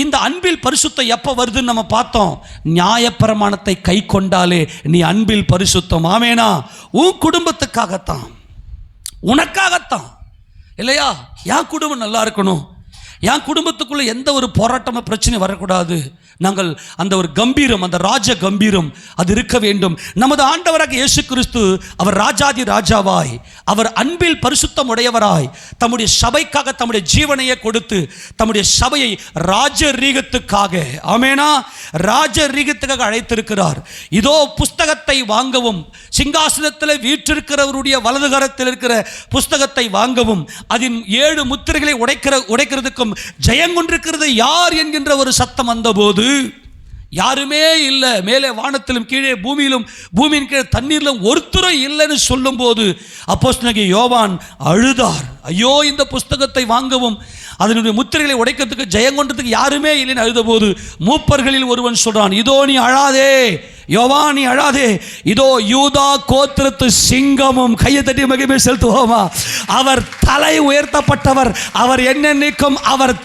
இந்த அன்பில் பரிசுத்தம் எப்போ வருதுன்னு நம்ம பார்த்தோம். நியாயப்பிரமாணத்தை கை கொண்டாலே நீ அன்பில் பரிசுத்தம். ஆமேனா. உன் குடும்பத்துக்காகத்தான், உனக்காகத்தான் இல்லையா? என் குடும்பம் நல்லா இருக்கணும், என் குடும்பத்துக்குள்ளே எந்த ஒரு போராட்டமும் பிரச்சனை வரக்கூடாது. நாங்கள் அந்த ஒரு கம்பீரம், அந்த ராஜ கம்பீரம் அது இருக்க வேண்டும். நமது ஆண்டவராக இயேசு கிறிஸ்து அவர் ராஜாதி ராஜாவாய், அவர் அன்பில் பரிசுத்தம் உடையவராய் தம்முடைய சபைக்காக தம்முடைய ஜீவனையே கொடுத்து தம்முடைய சபையை ராஜரீகத்துக்காக, ஆமேனா, ராஜரீகத்துக்காக அழைத்திருக்கிறார். இதோ புஸ்தகத்தை வாங்கவும், சிங்காசனத்தில் வீற்றிருக்கிறவருடைய வலது கரத்தில் இருக்கிற புஸ்தகத்தை வாங்கவும், அதன் 7 முத்திரைகளை உடைக்கிறதுக்கும் ஜெயங்கொண்டிருக்கிறது யார் என்கின்ற ஒரு சத்தம் வந்தபோது யாருமே இல்லை. மேலே வானத்திலும் கீழே பூமியின் கீழே தண்ணீரிலும் ஒருத்தரும் இல்லைன்னு சொல்லும் போது அப்போஸ்தலனாகிய யோவான் அழுதார். ஐயோ, இந்த புஸ்தகத்தை வாங்கவும் அதனுடைய முத்திரைகளை உடைக்கிறதுக்கு ஜெயங்கொண்டதுக்கு யாருமே இல்லைன்னு அழுத போது மூப்பர்களில் ஒருவன் சொல்றான், இதோ நீ அழாதே யோவான், நீ அழாதே, இதோ யூதா கோத்திரத்து சிங்கமும். கையை தட்டி மகிமை செலுத்துவோமா? அவர் தலை உயர்த்தப்பட்டவர், அவர் என்னென்னைக்கும் அவர்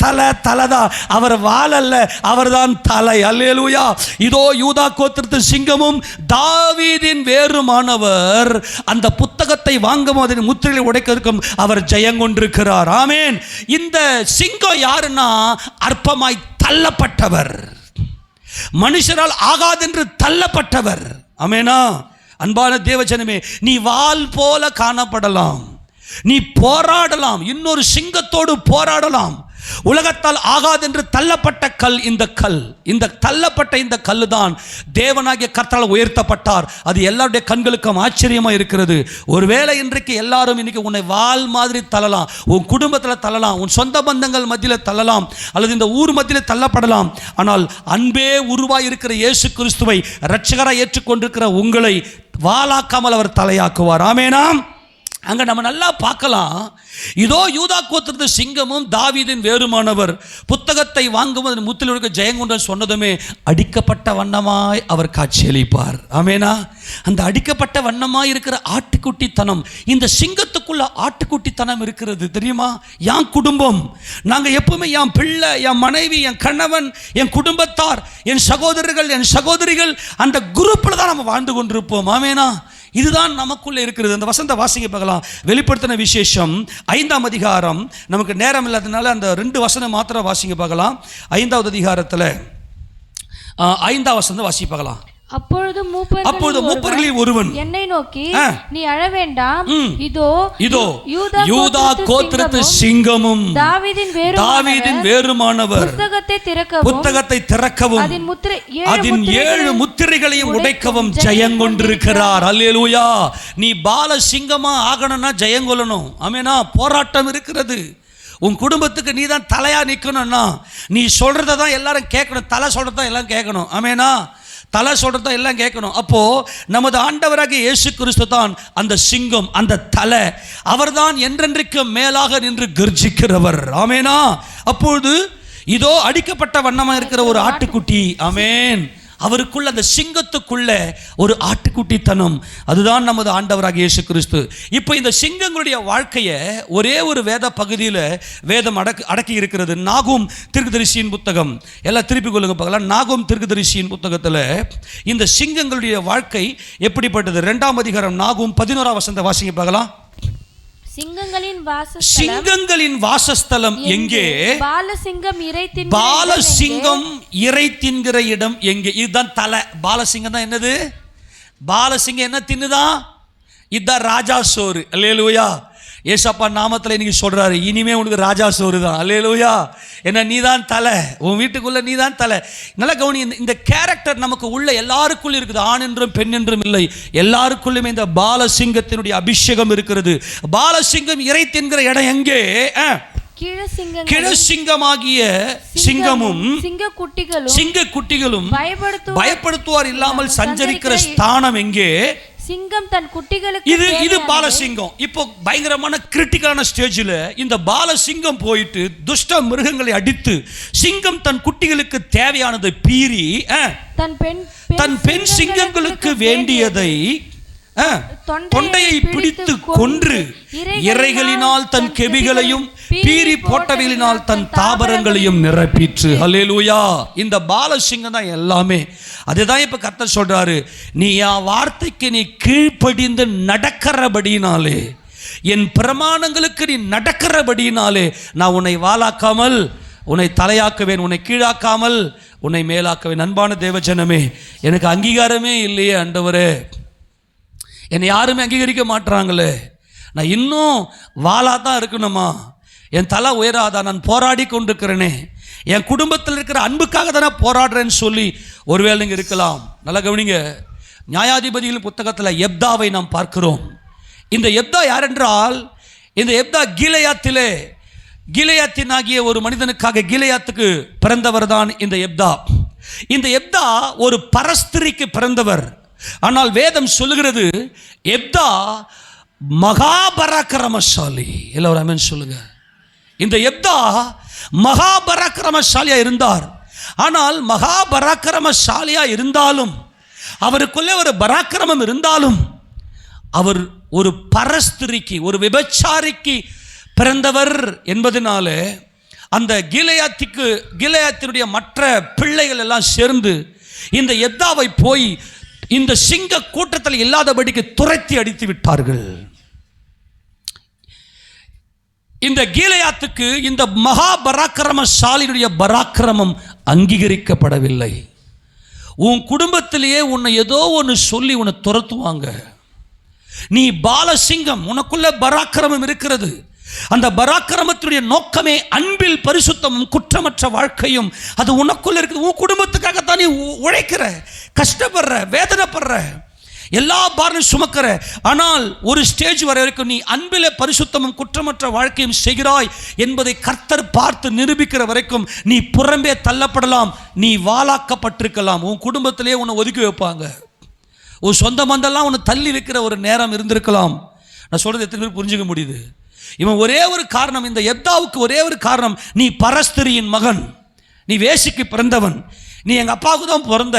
தலைதான், அவர் வாழல்ல, அவர்தான் தலை. அல்லேலூயா. இதோ யூதா கோத்திரத்து சிங்கமும் தாவீதின் வேறுமானவர், அந்த புத்தகத்தை வாங்கவும் அதன் முத்திரைகளை உடைக்கிறதுக்கும் அவர் ஜெயங்கொண்டிருக்கிறார். ஆமேன். இந்த சிங்கம் யாருன்னா அற்பமாய் தள்ளப்பட்டவர், மனுஷரால் ஆகாதென்று தள்ளப்பட்டவர். ஆமேனா. அன்பான தேவஜனமே, நீ வாள் போல காணப்படலாம், நீ போராடலாம், இன்னொரு சிங்கத்தோடு போராடலாம். உலகத்தால் ஆகாதென்று தள்ளப்பட்ட கல் இந்த தள்ளப்பட்ட இந்த கல்லு தான் தேவனாகிய கர்த்தரால் உயர்த்தப்பட்டார். அது எல்லாருடைய கண்களுக்கும் ஆச்சரியமா இருக்கிறது. ஒருவேளை இன்றைக்கு எல்லாரும் இன்னைக்கு உன்னை வாள் மாதிரி தள்ளலாம், உன் குடும்பத்தில் தள்ளலாம், உன் சொந்த பந்தங்கள் மத்தியில் தள்ளலாம், அல்லது இந்த ஊர் மத்தியில் தள்ளப்படலாம். ஆனால் அன்பே உருவாய் இருக்கிற இயேசு கிறிஸ்துவை இரட்சகராய் ஏற்றுக்கொண்டிருக்கிற உங்களை வாளாக்காமல் அவர் தலையாக்குவார். ஆமேனாம். அங்கே நம்ம நல்லா பார்க்கலாம். இதோ யூதா கோத்திரத்து சிங்கமும் தாவீதின் வேறுமானவர், புத்தகத்தை வாங்கும் அதன் முத்திரைகளுக்கு ஜெயங்கொண்ட சொன்னதுமே அடிக்கப்பட்ட வண்ணமாய் அவர் காட்சியளிப்பார். ஆமேனா. அந்த அடிக்கப்பட்ட வண்ணமாய் இருக்கிற ஆட்டுக்குட்டித்தனம், இந்த சிங்கத்துக்குள்ள ஆட்டுக்குட்டித்தனம் இருக்கிறது தெரியுமா? என் குடும்பம், நாங்கள் எப்பவுமே என் பிள்ளை, என் மனைவி, என் கணவன், என் குடும்பத்தார், என் சகோதரர்கள், என் சகோதரிகள், அந்த குரூப்பில் தான் நம்ம வாழ்ந்து கொண்டிருப்போம். ஆமேனா. இதுதான் நமக்குள்ளே இருக்கிறது. அந்த வசந்த வாசிங்க பார்க்கலாம். வெளிப்படுத்தின விசேஷம் 5ஆம் அதிகாரம். நமக்கு நேரம் இல்லாததுனால அந்த 2 வசனம் மாத்திரம் வாசிங்க பார்க்கலாம். 5வது அதிகாரத்தில் 5ஆம் வசனம் வாசி பார்க்கலாம். அப்பொழுது மூப்பர்களில் ஒருவன் என்னை நோக்கி, நீ அழ வேண்டாம், இதோ யூதா கோத்திரத்து சிங்கமும் தாவீதின் வேறுமானவர் புத்தகத்தை திறக்கவும் அதன் 7 முத்திரைகளையும் உடைக்கவும் ஜெயங்கொண்டிருக்கிறார். அல்லேலூயா. நீ பால சிங்கமா ஆகணும்னா ஜெயங்கொள்ளணும். ஆமெனா. போராட்டம் இருக்கிறது. உன் குடும்பத்துக்கு நீ தான் தலையா நிற்கணும்னா நீ சொல்றத தான் எல்லாரும் கேட்கணும். தலை சொல்றதான் எல்லாம் கேட்கணும். ஆமெனா. தலை சொல்றத எல்லாம் கேட்கணும். அப்போ நமது ஆண்டவராகிய இயேசு கிறிஸ்து தான் அந்த சிங்கம், அந்த தலை. அவர்தான் என்றென்றைக்கு மேலாக நின்று கர்ஜிக்கிறவர். ஆமெனா. அப்பொழுது இதோ அடிக்கப்பட்ட வண்ணமா இருக்கிற ஒரு ஆட்டுக்குட்டி. ஆமென். அவருக்குள்ள அந்த சிங்கத்துக்குள்ள ஒரு ஆட்டுக்குட்டித்தனம். அதுதான் நமது ஆண்டவராகிய இயேசு கிறிஸ்து. இப்போ இந்த சிங்கங்களுடைய வாழ்க்கையை ஒரே ஒரு வேத பகுதியில் வேதம் அடக்கி இருக்கிறது. நாகூம் தீர்க்கதரிசியின் புத்தகம். எல்லாம் திருப்பி கொள்ளுங்க பார்க்கலாம். நாகூம் தீர்க்கதரிசியின் புத்தகத்தில் இந்த சிங்கங்களுடைய வாழ்க்கை எப்படிப்பட்டது? 2ஆம் அதிகாரம் நாகூம் 11ஆம் வசனத்தை வாசிங்க பார்க்கலாம். சிங்கங்களின் வாசஸ்தலம் எங்கே? பாலசிங்கம் இறை தின்கிற இடம் எங்கே? இதுதான் தலை. பாலசிங்கம் தான் என்னது? பாலசிங்கம் என்ன தின்னுதான்? இதுதான் ராஜா சோறு. அல்லேலூயா. ஏசப்பா நாமத்தில் இன்னைக்கு சொல்றாரு, இனிமே உனக்கு ராஜா சோறு தான். அல்லேலூயா. ஏன்னா நீ தான் தலை. உன் வீட்டுக்குள்ள நீ தான் தலை. நல்லா கவனி. இந்த கேரக்டர் நமக்கு உள்ள எல்லாருக்குள்ள இருக்குது. ஆண் என்றும் பெண் என்றும் இல்லை. எல்லாருக்குள்ளுமே இந்த பாலசிங்கத்தினுடைய அபிஷேகம் இருக்கிறது. பாலசிங்கம் இறை தின்கிற இடம் எங்கே? கிழசிங்கமாகிய சிங்கமும் சிங்க குட்டிகளும் பயப்படுத்துவார் இல்லாமல் சஞ்சரிக்கிற ஸ்தானம் எங்கே? சிங்கம் தன் குட்டிகளுக்கு இது பாலசிங்கம். இப்போ பயங்கரமான கிரிட்டிக்கலான ஸ்டேஜில் இந்த பாலசிங்கம் போயிட்டு துஷ்ட மிருகங்களை அடித்து சிங்கம் தன் குட்டிகளுக்கு தேவையானதை பீறி தன் பெண் சிங்கங்களுக்கு வேண்டியதை தொண்டையை பிடித்து கொன்று இறைகளினால் தன் கெபிகளையும் பீறி போட்டவைகளினால் தன் தாபரங்களையும் நிரப்பிற்று. அல்லேலூயா. இந்த பாலசிங்கம் தான் எல்லாமே. அதுதான் இப்ப கர்த்தர் சொல்றாரு, நீ என் வார்த்தைக்கு நீ கீழ்ப்படிந்து நடக்கிறபடினாலே, என் பிரமாணங்களுக்கு நீ நடக்கிறபடினாலே நான் உன்னை வாளாக்காமல் உன்னை தலையாக்குவேன், உன்னை கீழாக்காமல் உன்னை மேலாக்குவேன். அன்பான தேவஜனமே, எனக்கு அங்கீகாரமே இல்லையே ஆண்டவரே, என்னை யாருமே அங்கீகரிக்க மாட்டுறாங்களே, நான் இன்னும் வாளாக தான் இருக்கணுமா? என் தலை உயராதா? நான் போராடி கொண்டிருக்கிறேனே, என் குடும்பத்தில் இருக்கிற அன்புக்காக தானே போராடுறேன்னு சொல்லி ஒருவேளை நீங்கள் இருக்கலாம். நல்லா கவனிங்க. நியாயாதிபதிகள் புத்தகத்தில் எப்தாவை நாம் பார்க்கிறோம். இந்த எப்தா யார் என்றால், இந்த எப்தா கீலேயாத்தின் ஆகிய ஒரு மனிதனுக்காக கீலேயாத்துக்கு பிறந்தவர் தான் இந்த எப்தா. இந்த எப்தா ஒரு பரஸ்திரிக்கு பிறந்தவர். ஆனால் வேதம் சொல்லுகிறது எப்தா மகாபராக்கிரமசாலி. எல்லாரும் ஆமென் சொல்லுங்க. இந்த எப்தா மகாபராக்கிரமசாலியா இருந்தார். ஆனால் மகாபராக்கிரமசாலியா இருந்தாலும், அவருக்குள்ளே ஒரு பராக்கிரமம் இருந்தாலும், அவர் ஒரு பரஸ்திரிக்கு, ஒரு விபச்சாரிக்கு பிறந்தவர் என்பதனால அந்த கீலேயாத்தினுடைய மற்ற பிள்ளைகள் எல்லாம் சேர்ந்து இந்த எப்தாவை போய் இந்த சிங்க கூட்டத்தில் இல்லாதபடிக்கு துரத்தி அடித்து விட்டார்கள். இந்த கீலேயாத்துக்கு இந்த மகா பராக்கிரமசாலியுடைய பராக்கிரமம் அங்கீகரிக்கப்படவில்லை. உன் குடும்பத்திலேயே உன்னை ஏதோ ஒன்று சொல்லி உன்னை துரத்துவாங்க. நீ பாலசிங்கம், உனக்குள்ள பராக்கிரமம் இருக்கிறது. அந்த பராக்கிரமத்தினுடைய நோக்கமே அன்பில் பரிசுத்தமும் குற்றமற்ற வாழ்க்கையும். அது உனக்குள்ள இருக்குது. உன் குடும்பத்துக்காகத்தான் நீ உழைக்கிற, கஷ்டப்படுற, வேதனைப்படுற, எல்லா பாரம் சுமக்கிற. ஆனால் ஒரு ஸ்டேஜ் வரை வரைக்கும் நீ அன்பிலே பரிசுத்தமும் குற்றமற்ற வாழ்க்கையும் செய்கிறாய் என்பதை கர்த்தர் பார்த்து நிரூபிக்கிற வரைக்கும் நீ புறம்பே தள்ளப்படலாம், நீ வாளாக்கப்பட்டிருக்கலாம். உன் குடும்பத்திலே உன்னை ஒதுக்கி வைப்பாங்க. ஒரு சொந்த பந்தெல்லாம் உன்னை தள்ளி வைக்கிற ஒரு நேரம் இருந்திருக்கலாம். நான் சொல்றது எத்தனை பேர் புரிஞ்சுக்க முடியுது? இவன் ஒரே ஒரு காரணம், இந்த எப்தாவுக்கு ஒரே ஒரு காரணம், நீ பரஸ்திரியின் மகன், நீ வேசிக்கு பிறந்தவன், நீ எங்கள் அப்பாவுக்கு தான் பிறந்த,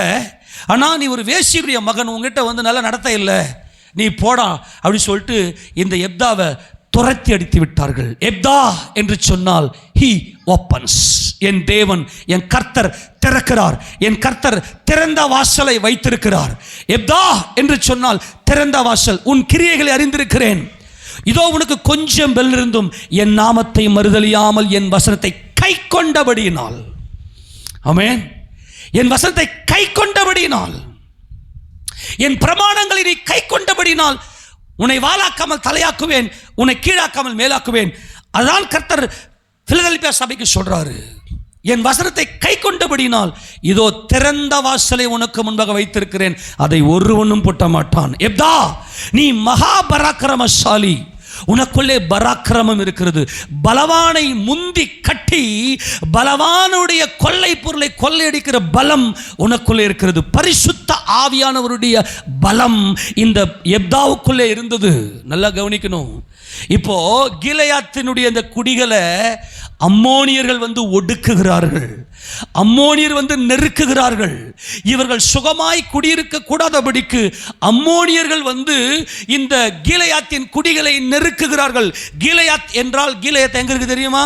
ஆனால் நீ ஒரு வேசியுடைய மகன், உங்ககிட்ட வந்து நல்லா நடத்த இல்லை, நீ போடா அப்படின்னு சொல்லிட்டு இந்த எப்தாவை துரத்தி அடித்து விட்டார்கள். எப்தா என்று சொன்னால் ஹி ஓப்பன்ஸ். என் தேவன், என் கர்த்தர் திறக்கிறார், என் கர்த்தர் திறந்த வாசலை வைத்திருக்கிறார். எப்தா என்று சொன்னால் திறந்த வாசல். உன் கிரியைகளை அறிந்திருக்கிறேன், இதோ உனக்கு கொஞ்சம் பெல்லிருந்தும் என் நாமத்தை மறுதலியாமல் என் வசனத்தை கை கொண்டபடியினால், ஆமென், என் வசனத்தை கை கொண்டபடியினால் என் பிரமாணங்களை நீ கை கொண்டபடினால் உன்னை வாளாக்காமல் தலையாக்குவேன், உன்னை கீழாக்காமல் மேலாக்குவேன். அதான் கர்த்தர் பிலதெல்பியா சபைக்கு சொல்றாரு. என் வசனத்தை கை கொண்டபடினால் இதோ திறந்த வாசலை உனக்கு முன்பாக வைத்திருக்கிறேன், அதை ஒருவனும் பூட்ட மாட்டான். எப்தா, நீ மகா பராக்கிரமசாலி, உனக்குள்ளே பராக்கிரமம் இருக்கிறது. பலவானை முந்தி கட்டி பலவானுடைய கொள்ளை பொருளை கொள்ளையடிக்கிற பலம் உனக்குள்ளே இருக்கிறது. பரிசுத்த ஆவியானவருடைய பலம் இந்த எப்தாவுக்குள்ளே இருந்தது. நல்லா கவனிக்கணும். இப்போ கிலெயாத்தினுடைய இந்த குடிகளை அம்மோனியர்கள் வந்து ஒடுக்குகிறார்கள், அம்மோனியர் வந்து நெருக்குகிறார்கள். இவர்கள் சுகமாய் குடியிருக்க கூடாதபடிக்கு அம்மோனியர்கள் வந்து இந்த கீலேயாத்தின் குடிகளை நெருக்குகிறார்கள். கீலேயாத் என்றால், கீலேயாத் எங்க இருக்கு தெரியுமா?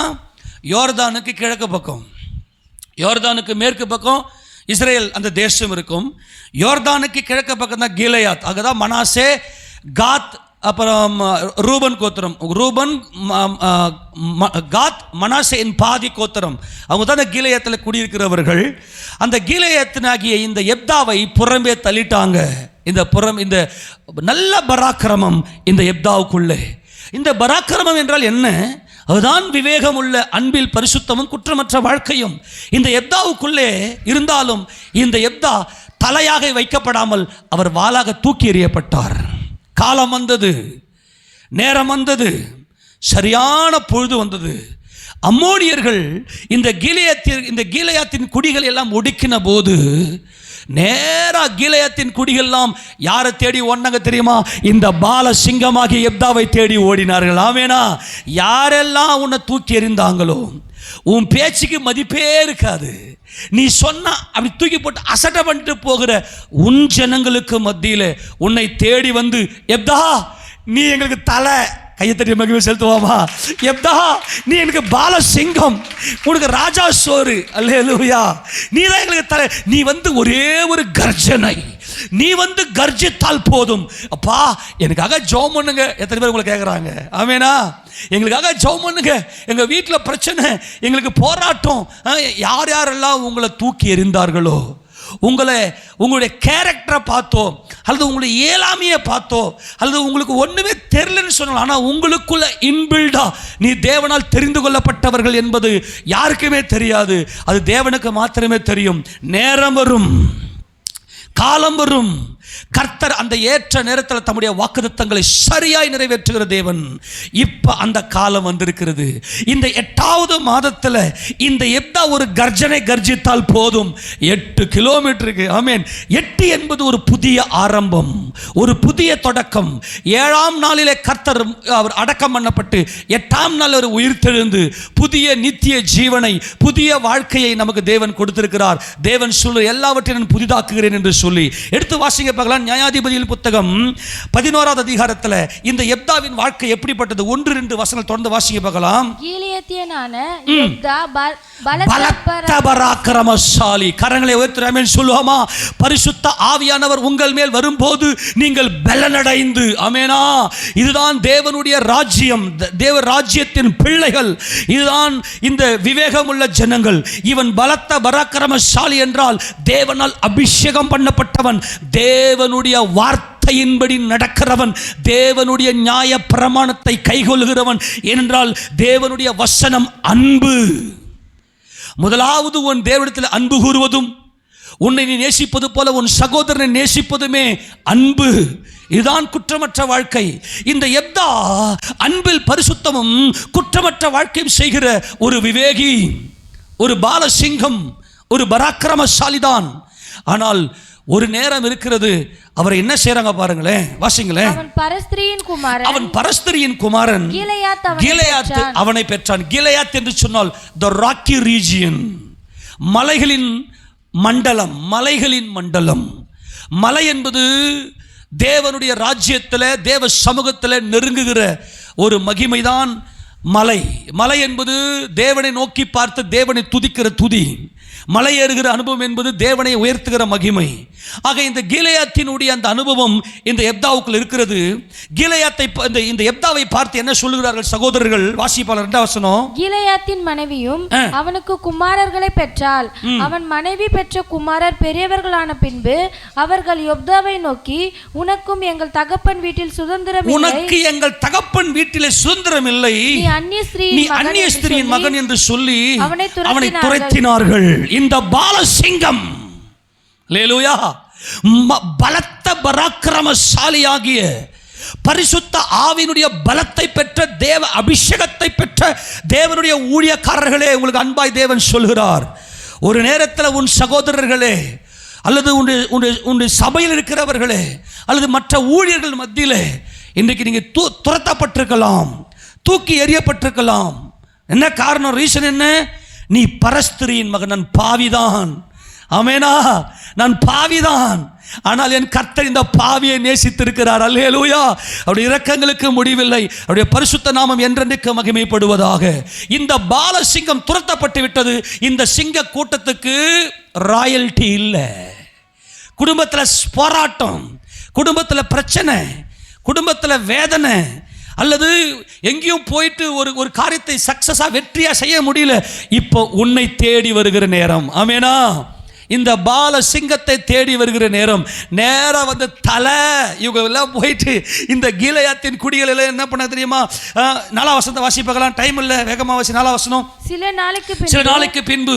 யோர்தானுக்கு கிழக்கு பக்கம், யோர்தானுக்கு மேற்கு பக்கம் இஸ்ரேல் அந்த தேசம் இருக்கும். யோர்தானுக்கு கிழக்கு பக்கம் தான் கீலேயாத். அங்கதான் மனாசே, காத், அப்புறம் ரூபன் கோத்திரம். ரூபன், காத், மனாசேயின் பாதி கோத்திரம், அவங்க தான் கீலேயாத்தில் குடியிருக்கிறவர்கள். அந்த கீலேயாத்தினாகிய இந்த எப்தாவை புறம்பே தள்ளிட்டாங்க. இந்த நல்ல பராக்கிரமம் இந்த எப்தாவுக்குள்ளே. இந்த பராக்கிரமம் என்றால் என்ன? அதுதான் விவேகம் உள்ள அன்பில் பரிசுத்தமும் குற்றமற்ற வாழ்க்கையும் இந்த எப்தாவுக்குள்ளே இருந்தாலும் இந்த எப்தா தலையாக வைக்கப்படாமல் அவர் வாளாக தூக்கி எறியப்பட்டார். காலம் வந்தது, நேரம் வந்தது, சரியான பொழுது வந்தது. அம்மோனியர்கள் இந்த கீலேயாத்தின் குடிகள் எல்லாம் ஒடுக்கின போது நேரா கீலேயாத்தின் குடிகள்லாம் யாரை தேடி ஓடினாங்க தெரியுமா? இந்த பால சிங்கமாகிய எப்தாவை தேடி ஓடினார்கள். ஆமேனா? யாரெல்லாம் உன்னை தூக்கி எறிந்தாங்களோ, உன் பேச்சுக்கு மதிப்பே இருக்காது, நீ சொன்னா அப்படி தூக்கி போட்டு அசட்டை பண்ணிட்டு போகிற உன் ஜனங்களுக்கு மத்தியில் உன்னை தேடி வந்து, எப்தா நீ எங்களுக்கு தலை, கையை தட்டி மகிமை செலுத்துவாமா? எப்தா நீ எனக்கு பால சிங்கம், உனக்கு ராஜா சோறு, அல்லேலூயா, நீ தான் எங்களுக்கு தலை. நீ வந்து ஒரே ஒரு கர்ஜனை, நீ வந்து கர்ஜித்தால் போதும். அப்பா எனக்காக ஜெபம் பண்ணுங்க. எத்தனை பேர் உங்களை கேட்குறாங்க? ஆமேனா? எங்களுக்காக ஜெபம் பண்ணுங்க, எங்கள் வீட்டில் பிரச்சனை, எங்களுக்கு போராட்டம். யார் யாரெல்லாம் உங்களை தூக்கி எறிந்தார்களோ, உங்களுடைய கேரக்டரை பார்த்தோ, அல்லது உங்களுடைய இயலாமையை பார்த்தோ, அல்லது உங்களுக்கு ஒன்றுமே தெரியலன்னு சொன்னாலும், ஆனால் உங்களுக்குள்ள இன்பில்டா நீ தேவனால் தெரிந்து கொள்ளப்பட்டவர்கள் என்பது யாருக்குமே தெரியாது. அது தேவனுக்கு மாத்திரமே தெரியும். நேரம் வரும், காலம் வரும். கர்த்தர் அந்த ஏற்ற நேரத்தில் தம்முடைய வாக்குத்தத்தங்களை சரியாய் நிறைவேற்றுகிற தேவன். இப்ப அந்த காலம் வந்திருக்கிறது. இந்த 8வது மாதத்தில் இந்த எப்தா ஒரு கர்ஜனை கர்ஜித்தால் போதும், 8 கிலோமீட்டருக்கு. ஆமேன். 8 என்பது ஒரு புதிய ஆரம்பம், ஒரு புதிய தொடக்கம். 7ஆம் நாளிலே கர்த்தர் அவர் அடக்கம் பண்ணப்பட்டு 8ஆம் நாள் அவர் உயிர்த்தெழுந்து புதிய நித்திய ஜீவனை, புதிய வாழ்க்கையை நமக்கு தேவன் கொடுத்திருக்கிறார். தேவன் சொல்லு எல்லாவற்றையும் புதிதாக்குகிறேன் என்று சொல்லி எடுத்து வாசிங்க பார்க்கலாம். நியாயாதிபதியின் புத்தகம் 11வது அதிகாரத்தில் இந்த எப்தாவின் வாழ்க்கை எப்படிப்பட்டது? 1-2 வசனங்கள் தொடர்ந்து வாசிங்க பார்க்கலாம். கீலேயாத்தியனான எப்தா பலத்த பராக்கிரமசாலி. கரங்களை உயர்த்தி ஆமென் சொல்லுவோமா? பரிசுத்த ஆவியானவர் உங்கள் மேல் வரும்போது நீங்கள் பலனடைந்து, ஆமெனா, இதுதான் தேவனுடைய ராஜ்யம், தேவ ராஜ்யத்தின் பிள்ளைகள், இதுதான் இந்த விவேகமுள்ள ஜனங்கள். இவன் பலத்த பராக்கிரமசாலி என்றால் தேவனால் அபிஷேகம் பண்ணப்பட்டவன், தேவனுடைய வார்த்தையின்படி நடக்கிறவன், தேவனுடைய நியாய பிரமாணத்தை கைகொள்கிறவன். ஏனென்றால் தேவனுடைய வசனம் அன்பு. முதலாவது உன் தேவனிடத்தில் அன்பு கூறுவதும், உன்னை நீ நேசிப்பது போல உன் சகோதரனை நேசிப்பதுமே அன்பு. இதுதான் குற்றமற்ற வாழ்க்கை. இந்த எப்தா அன்பில் பரிசுத்தமும் குற்றமற்ற வாழ்க்கையும் செய்கிற ஒரு விவேகி, ஒரு பாலசிங்கம், ஒரு பராக்கிரமசாலிதான். ஆனால் ஒரு நேரம் இருக்கிறது, அவரை என்ன செய்றாங்க பாருங்களேன், வாசிங்களேன். அவன் பரஸ்திரியின் குமாரன் கீலேயாத் அவனை பெற்றான். கீலேயாத் என்று சொன்னால் the rocky region, மலைகளின் மண்டலம், மலைகளின் மண்டலம். மலை என்பது தேவனுடைய ராஜ்யத்தில், தேவ சமூகத்தில் நெருங்குகிற ஒரு மகிமைதான் மலை. மலை என்பது தேவனை நோக்கி பார்த்து தேவனை துதிக்கிற துதி. மலை ஏறுகிற அனுபவம் என்பது தேவனை உயர்த்துகிற மகிமை. ஆக இந்த கீலேயாத்தினுடைய அந்த அனுபவம் இந்த எப்தாவுக்குள் இருக்கிறது. கீலேயாத்தை இந்த எப்தாவை பார்த்து என்ன சொல்லுகிறார்கள் சகோதரர்கள்? வாசிப்பாளர் 2 வசனம். கீலேயாத்தின் மனைவியும் அவனுக்கு குமாரர்களை பெற்றாள். அவன் மனைவி பெற்ற குமாரர் பெரியவர்களான பின்பு அவர்கள் எப்தாவை நோக்கி, உனக்கும் எங்கள் தகப்பன் வீட்டில் சுதந்திரம் இல்லை, உனக்கு எங்கள் தகப்பன் வீட்டிலே சுதந்திரம் இல்லை, நீ அந்நிய ஸ்திரீயின் மகன் என்று சொல்லி அவனை துரத்தினார்கள். இந்த பாலசிங்கம் அல்லேலூயா பலத்த பராக்கிரமசாலியாகிய பரிசுத்த ஆவியினுடைய பலத்தை பெற்ற தேவ அபிஷேகத்தை பெற்ற தேவனுடைய ஊழியக்காரர்களே, உங்களுக்கு அன்பாய் தேவன் சொல்கிறார், ஒரு நேரத்தில் உன் சகோதரர்களே அல்லது உன்னுடைய சபையில் இருக்கிறவர்களே அல்லது மற்ற ஊழியர்கள் மத்தியிலே இன்றைக்கு நீங்கள் துரத்தப்பட்டிருக்கலாம், தூக்கி எறியப்பட்டிருக்கலாம். என்ன காரணம்? ரீசன் என்ன? நீ பரஸ்திரியின் மகன். நான் பாவிதான். ஆமெனா, நான் பாவிதான். ஆனால் என் கர்த்தர் இந்த பாவியை நேசித்திருக்கிறார். அல்லேலூயா. அவருடைய இரக்கங்களுக்கு முடிவில்லை. அவருடைய பரிசுத்த நாமம் என்றென்றைக்கு மகிமைப்படுவதாக. இந்த பாலசிங்கம் துரத்தப்பட்டு விட்டது. இந்த சிங்க கூட்டத்துக்கு ராயல்டி இல்லை. குடும்பத்தில் போராட்டம், குடும்பத்தில் பிரச்சனை, குடும்பத்தில் வேதனை, அல்லது எங்கேயும் போயிட்டு ஒரு காரியத்தை சக்சஸாக வெற்றியாக செய்ய முடியல. இப்போ உன்னை தேடி வருகிற நேரம். ஆமெனா. இந்த பால சிங்கத்தை தேடி வருகிற நேரம். நேரம் வந்து தலை இவங்க எல்லாம் போயிட்டு இந்த கீலேயாத்தின் குடிகள் எல்லாம் என்ன பண்ண தெரியுமா? 4 வசனத்தை வாசிப்பாக்கலாம், டைம் இல்லை, வேகமாக வாசி. 4 வசனம். சில நாளைக்கு பின்பு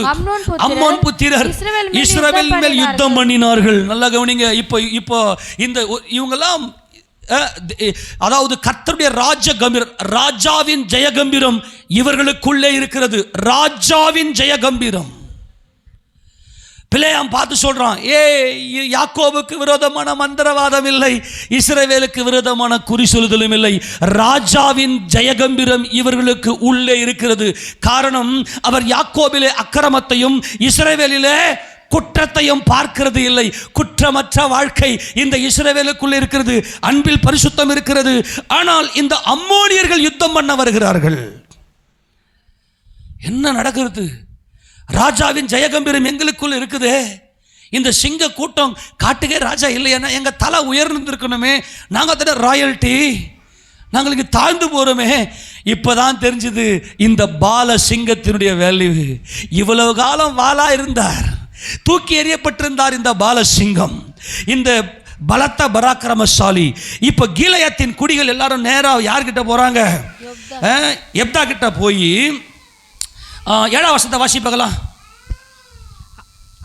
அம்மோன் புத்திரர் இஸ்ரவேல் மேல் யுத்தம் பண்ணினார்கள். நல்லா கவனிங்க. இப்போ இந்த இவங்கெல்லாம், அதாவது கர்த்தருடைய ராஜாவின் ஜெயகம்பீரம் இவர்களுக்குள்ளே இருக்கிறது. ராஜாவின் ஜெயகம்பீரம். பிலேயாம் பார்த்து சொல்றான், யாக்கோபுக்கு விரோதமான மந்திரவாதம் இல்லை, இஸ்ரவேலுக்கு விரோதமான குறி சொல்லுதலும் இல்லை. ராஜாவின் ஜெயகம்பீரம் இவர்களுக்கு உள்ளே இருக்கிறது. காரணம், அவர் யாக்கோபிலே அக்கிரமத்தையும் இஸ்ரவேலிலே குற்றத்தையும் பார்க்கிறது இல்லை. குற்றமற்ற வாழ்க்கை இந்த இஸ்ரவேலுக்குள்ளே இருக்கிறது. அன்பில் பரிசுத்தம் இருக்கிறது. ஆனால் இந்த அம்மோனியர்கள் யுத்தம் பண்ண வருகிறார்கள். என்ன நடக்கிறது? ராஜாவின் ஜெயகம்பீரம் எங்களுக்குள்ள இருக்குதே. இந்த சிங்க கூட்டம் காட்டுகே ராஜா இல்லையா? எங்க தலை உயர்ந்திருக்கணுமே, நாங்கள் தானே ராயல்டி, நாங்கள் இங்கே தாழ்ந்து போறோமே. இப்பதான் தெரிஞ்சது இந்த பால சிங்கத்தினுடைய வேல்யூ. இவ்வளவு காலம் வாளா இருந்தார், தூக்கி எறியப்பட்டிருந்தார் இந்த பாலசிங்கம், இந்த பலத்த பராக்கிரமசாலி. இப்ப கீலேயாத்தின் குடிகள் எல்லாரும் நேரா யார்கிட்ட போறாங்க? எப்தா கிட்ட போய் 7 வசனத்தை வாசி பார்க்கலாம்.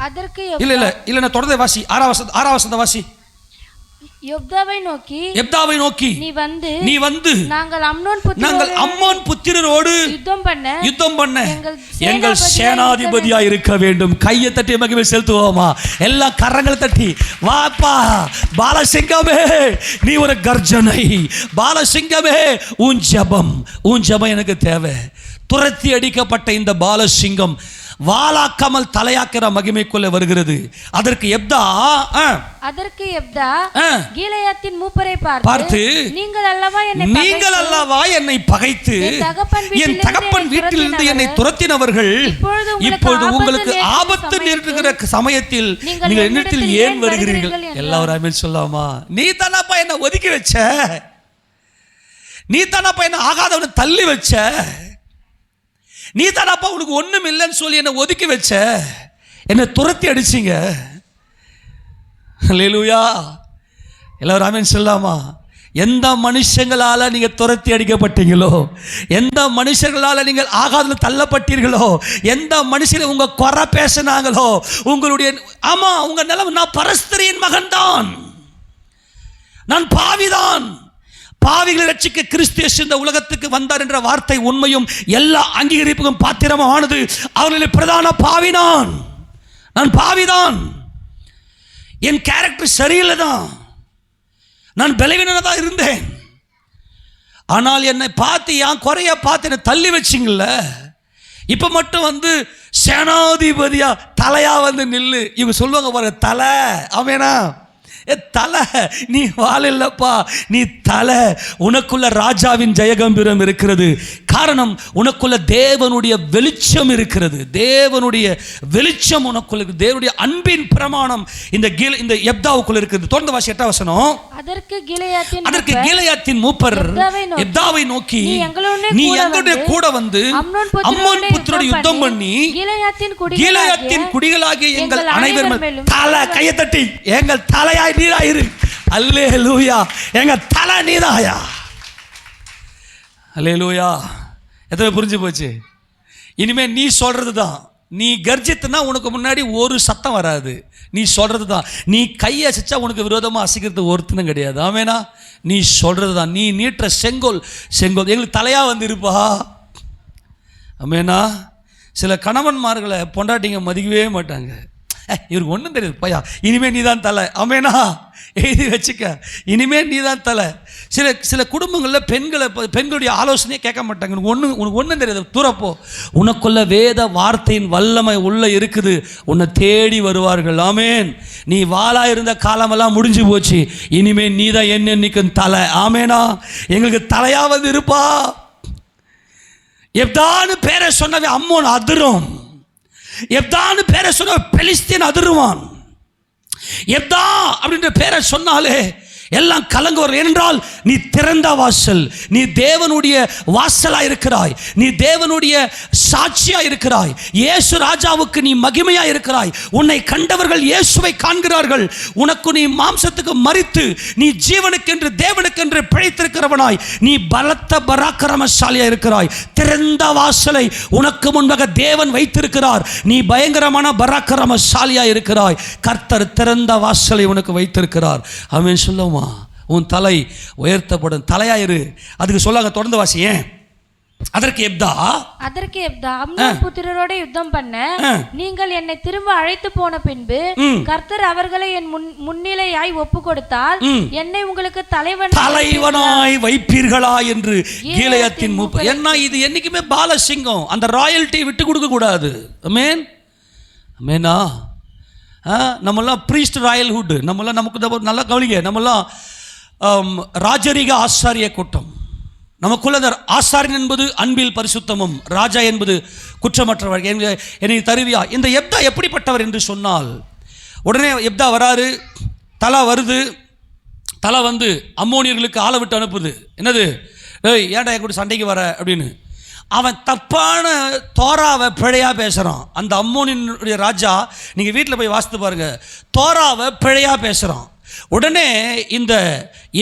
அதற்கு இல்ல நான் தொடர்ந்து வாசி. 6 வசனத்தை வாசி. எப்தாவை நோக்கி நீ வந்து நாங்கள் அம்மோன் புத்திரரோடு யுத்தம் பண்ண எங்கள் சேனாதிபதியா இருக்க வேண்டும். கையை தட்டி மகிமை செலுத்துவோமா? எல்லாம் கரங்களை தட்டி, வாப்பா பாலசிங்கமே, நீ ஒரு கர்ஜனை. பாலசிங்கமே, உன் ஜெபம் எனக்கு தேவை. துரத்தி அடிக்கப்பட்ட இந்த பாலசிங்கம் வாளாக்காமல் தலையாக்கிற மகிமைக்குள்ள வருகிறது. அதற்கு எப்தா கீலேயாத்தின் மூப்பரை பார்த்து, நீங்கள் அல்லவா என்னை பகைத்து என் தகப்பன் வீட்டிலிருந்து என்னை துரத்தினவர்கள், இப்பொழுது உங்களுக்கு ஆபத்து நேருகிற சமயத்தில் நீங்கள் என்னிடத்தில் ஏன் வருகிறீர்கள்? எல்லாரும் சொல்லாமா? நீ தானப்பா என்னை ஒதுக்கி வச்ச, நீ தானப்பா என்ன ஆகாதவனை தள்ளி வச்ச, நீ தானப்பா உனக்கு ஒண்ணும் இல்லைன்னு சொல்லி என்னை ஒதுக்கி வச்ச, என்னை துரத்தி அடிச்சிங்க. அல்லேலூயா. எல்லாரும் ஆமென் சொல்லாமா? எந்த மனுஷங்களால நீங்க துரத்தி அடிக்கப்பட்டீங்களோ, எந்த மனுஷர்களால நீங்கள் ஆகாதுல தள்ளப்பட்டீர்களோ, எந்த மனுஷன் உங்க குறை பேசினாங்களோ, உங்களுடைய உங்க நிலைமை, நான் பரஸ்திரியின் மகன் தான், நான் பாவிதான். பாவிகளை ரட்சிக்க கிறிஸ்து இயேசு இந்த உலகத்துக்கு வந்தார் என்ற வார்த்தை உண்மையும் எல்லா அங்கீகரிப்புக்கும் பாத்திரமானது. அவர்களில் பிரதான பாவினான், நான் பாவிதான். என் கேரக்டர் சரியில்லை தான், நான் பலவீனனா இருந்தேன். ஆனால் என்னை பார்த்து, என் குறைய பார்த்து என்னை தள்ளி வச்சிங்கல்ல, இப்ப மட்டும் வந்து சேனாதிபதியா தலையா வந்து நில்லு. இவங்க சொல்லுவாங்க பாருங்க, தலை. ஆமெனா? தலை, நீ வால் இல்லப்பா, நீ தலை. உனக்குள்ள ராஜாவின் ஜெயகம்பீரம் இருக்கிறது. காரணம், உனக்குள்ள தேவனுடைய வெளிச்சம் இருக்கிறது. தேவனுடைய வெளிச்சம் உனக்குள்ள, தேவனுடைய அன்பின் பிரமாணம் இந்த எப்தாவுக்குள்ள இருக்குது. தொடர்ந்து வாசி 8ஆம் வசனம். அதற்கு கிலெயாத்தின் மூப்பர் எப்தாவை நோக்கி, நீ எங்களுடைய கூட வந்து அம்மோன் புத்திரோடு யுத்தம் பண்ணி கிலெயாத்தின் குடிகளாகிய எங்கள் அனைவர் தலை கையை தட்டி, எங்கள் தலையாய் நீராயிரு. அல்லேலூயா, எங்க தலை நீதாயா. அல்லேலூயா. எத்தனை புரிஞ்சு போச்சு? இனிமே நீ சொல்றது தான். நீ கர்ஜித்துனா உனக்கு முன்னாடி ஒரு சத்தம் வராது. நீ சொல்றது தான். நீ கையை அசைச்சா உனக்கு விரோதமாக அசைக்கிறது ஒருத்தனும் கிடையாது. ஆமேனா? நீ சொல்றது தான். நீ நீட்டுற செங்கோல் எங்களுக்கு தலையா வந்து இருப்பா. ஆமேனா? சில கணவன்மார்களை பொண்டாட்டிங்க மதிக்கவே மாட்டாங்க. இவருக்கு ஒன்றும் தெரியாது பையா, இனிமே நீ தான் தலை. ஆமேனா? எழுதி வச்சுக்க, இனிமே நீ தான் தலை. சில குடும்பங்களில் பெண்களுடைய ஆலோசனையே கேட்க மாட்டாங்க. உனக்கு ஒன்றும் தெரியாது, தூரப்போ. உனக்குள்ள வேத வார்த்தையின் வல்லமை உள்ள இருக்குது. உன்னை தேடி வருவார்கள். ஆமேன். நீ வாளா இருந்த காலமெல்லாம் முடிஞ்சு போச்சு. இனிமே நீ தான் என்னைக்கும் தலை. ஆமேனா? எங்களுக்கு தலையா வந்து இருப்பா. எப்தான்னு பேரை சொன்னவே அம்மோன் அதிரும். எப்தான்னு பேரை சொன்ன பெலிஸ்தீன் அதிருவான். எப்தா அப்படின்ற பேரை சொன்னாலே எல்லாம் கலங்குவார். ஏனென்றால் நீ திறந்த வாசல், நீ தேவனுடைய வாசலா இருக்கிறாய், நீ தேவனுடைய சாட்சியா இருக்கிறாய், இயேசு ராஜாவுக்கு நீ மகிமையா இருக்கிறாய். உன்னை கண்டவர்கள் இயேசுவை காண்கிறார்கள். உனக்கு நீ மாம்சத்துக்கு மரித்து நீ ஜீவனுக்கென்று தேவனுக்கென்று பிழைத்திருக்கிறவனாய், நீ பலத்த பராக்கிரமசாலியா இருக்கிறாய். திறந்த வாசலை உனக்கு முன்பாக தேவன் வைத்திருக்கிறார். நீ பயங்கரமான பராக்கிரமசாலியா இருக்கிறாய். கர்த்தர் திறந்த வாசலை உனக்கு வைத்திருக்கிறார். ஆமென். சொல்லுமா, உன் தலை உயர்த்தப்படும். தலையாயிரு. அதுக்கு சொல்லாங்க. தொடர்ந்து வாசி. ஏன்? அதற்கு எப்தா அம்னோன் புத்திரரோட யுத்தம் பண்ண நீங்கள் என்னை திரும்ப அழைத்து போன பின்பு கர்த்தர் அவர்களை என் முன்னிலையாய் ஒப்பு கொடுத்தால் என்னை உங்களுக்கு தலைவனாய் வைப்பீர்களா என்று கீலேயாத்தின் மூப்பர். ஏன்னா இது என்னைக்குமே பாலசிங்கம். அந்த ராயல்ட்டி விட்டு கொடுக்க கூடாது. ஆமென். ஆமெனா? நம்மெல்லாம் ப்ரீஸ்ட் ராயல்ஹுட். நம்மெல்லாம் நமக்கு நல்லா கவனிங்க. நம்மெல்லாம் ராஜரிக ஆசாரிய கூட்டம். நமக்குள்ள ஆசாரியன் என்பது அன்பில் பரிசுத்தமும், ராஜா என்பது குற்றமற்றவர். என்னை தருவியா? இந்த எப்தா எப்படிப்பட்டவர் என்று சொன்னால், உடனே எப்தா வராரு. தலை வருது. தலை வந்து அம்மோனியர்களுக்கு ஆளை விட்டு அனுப்புது. என்னது? ஏய், ஏன்டா என் கூட சண்டைக்கு வர அப்படின்னு. அவன் தப்பான தோராவை பிழையாக பேசுகிறான். அந்த அம்மோனினுடைய ராஜா, நீங்கள் வீட்டில் போய் வாசித்து பாருங்கள், தோராவை பிழையாக பேசுகிறான். உடனே இந்த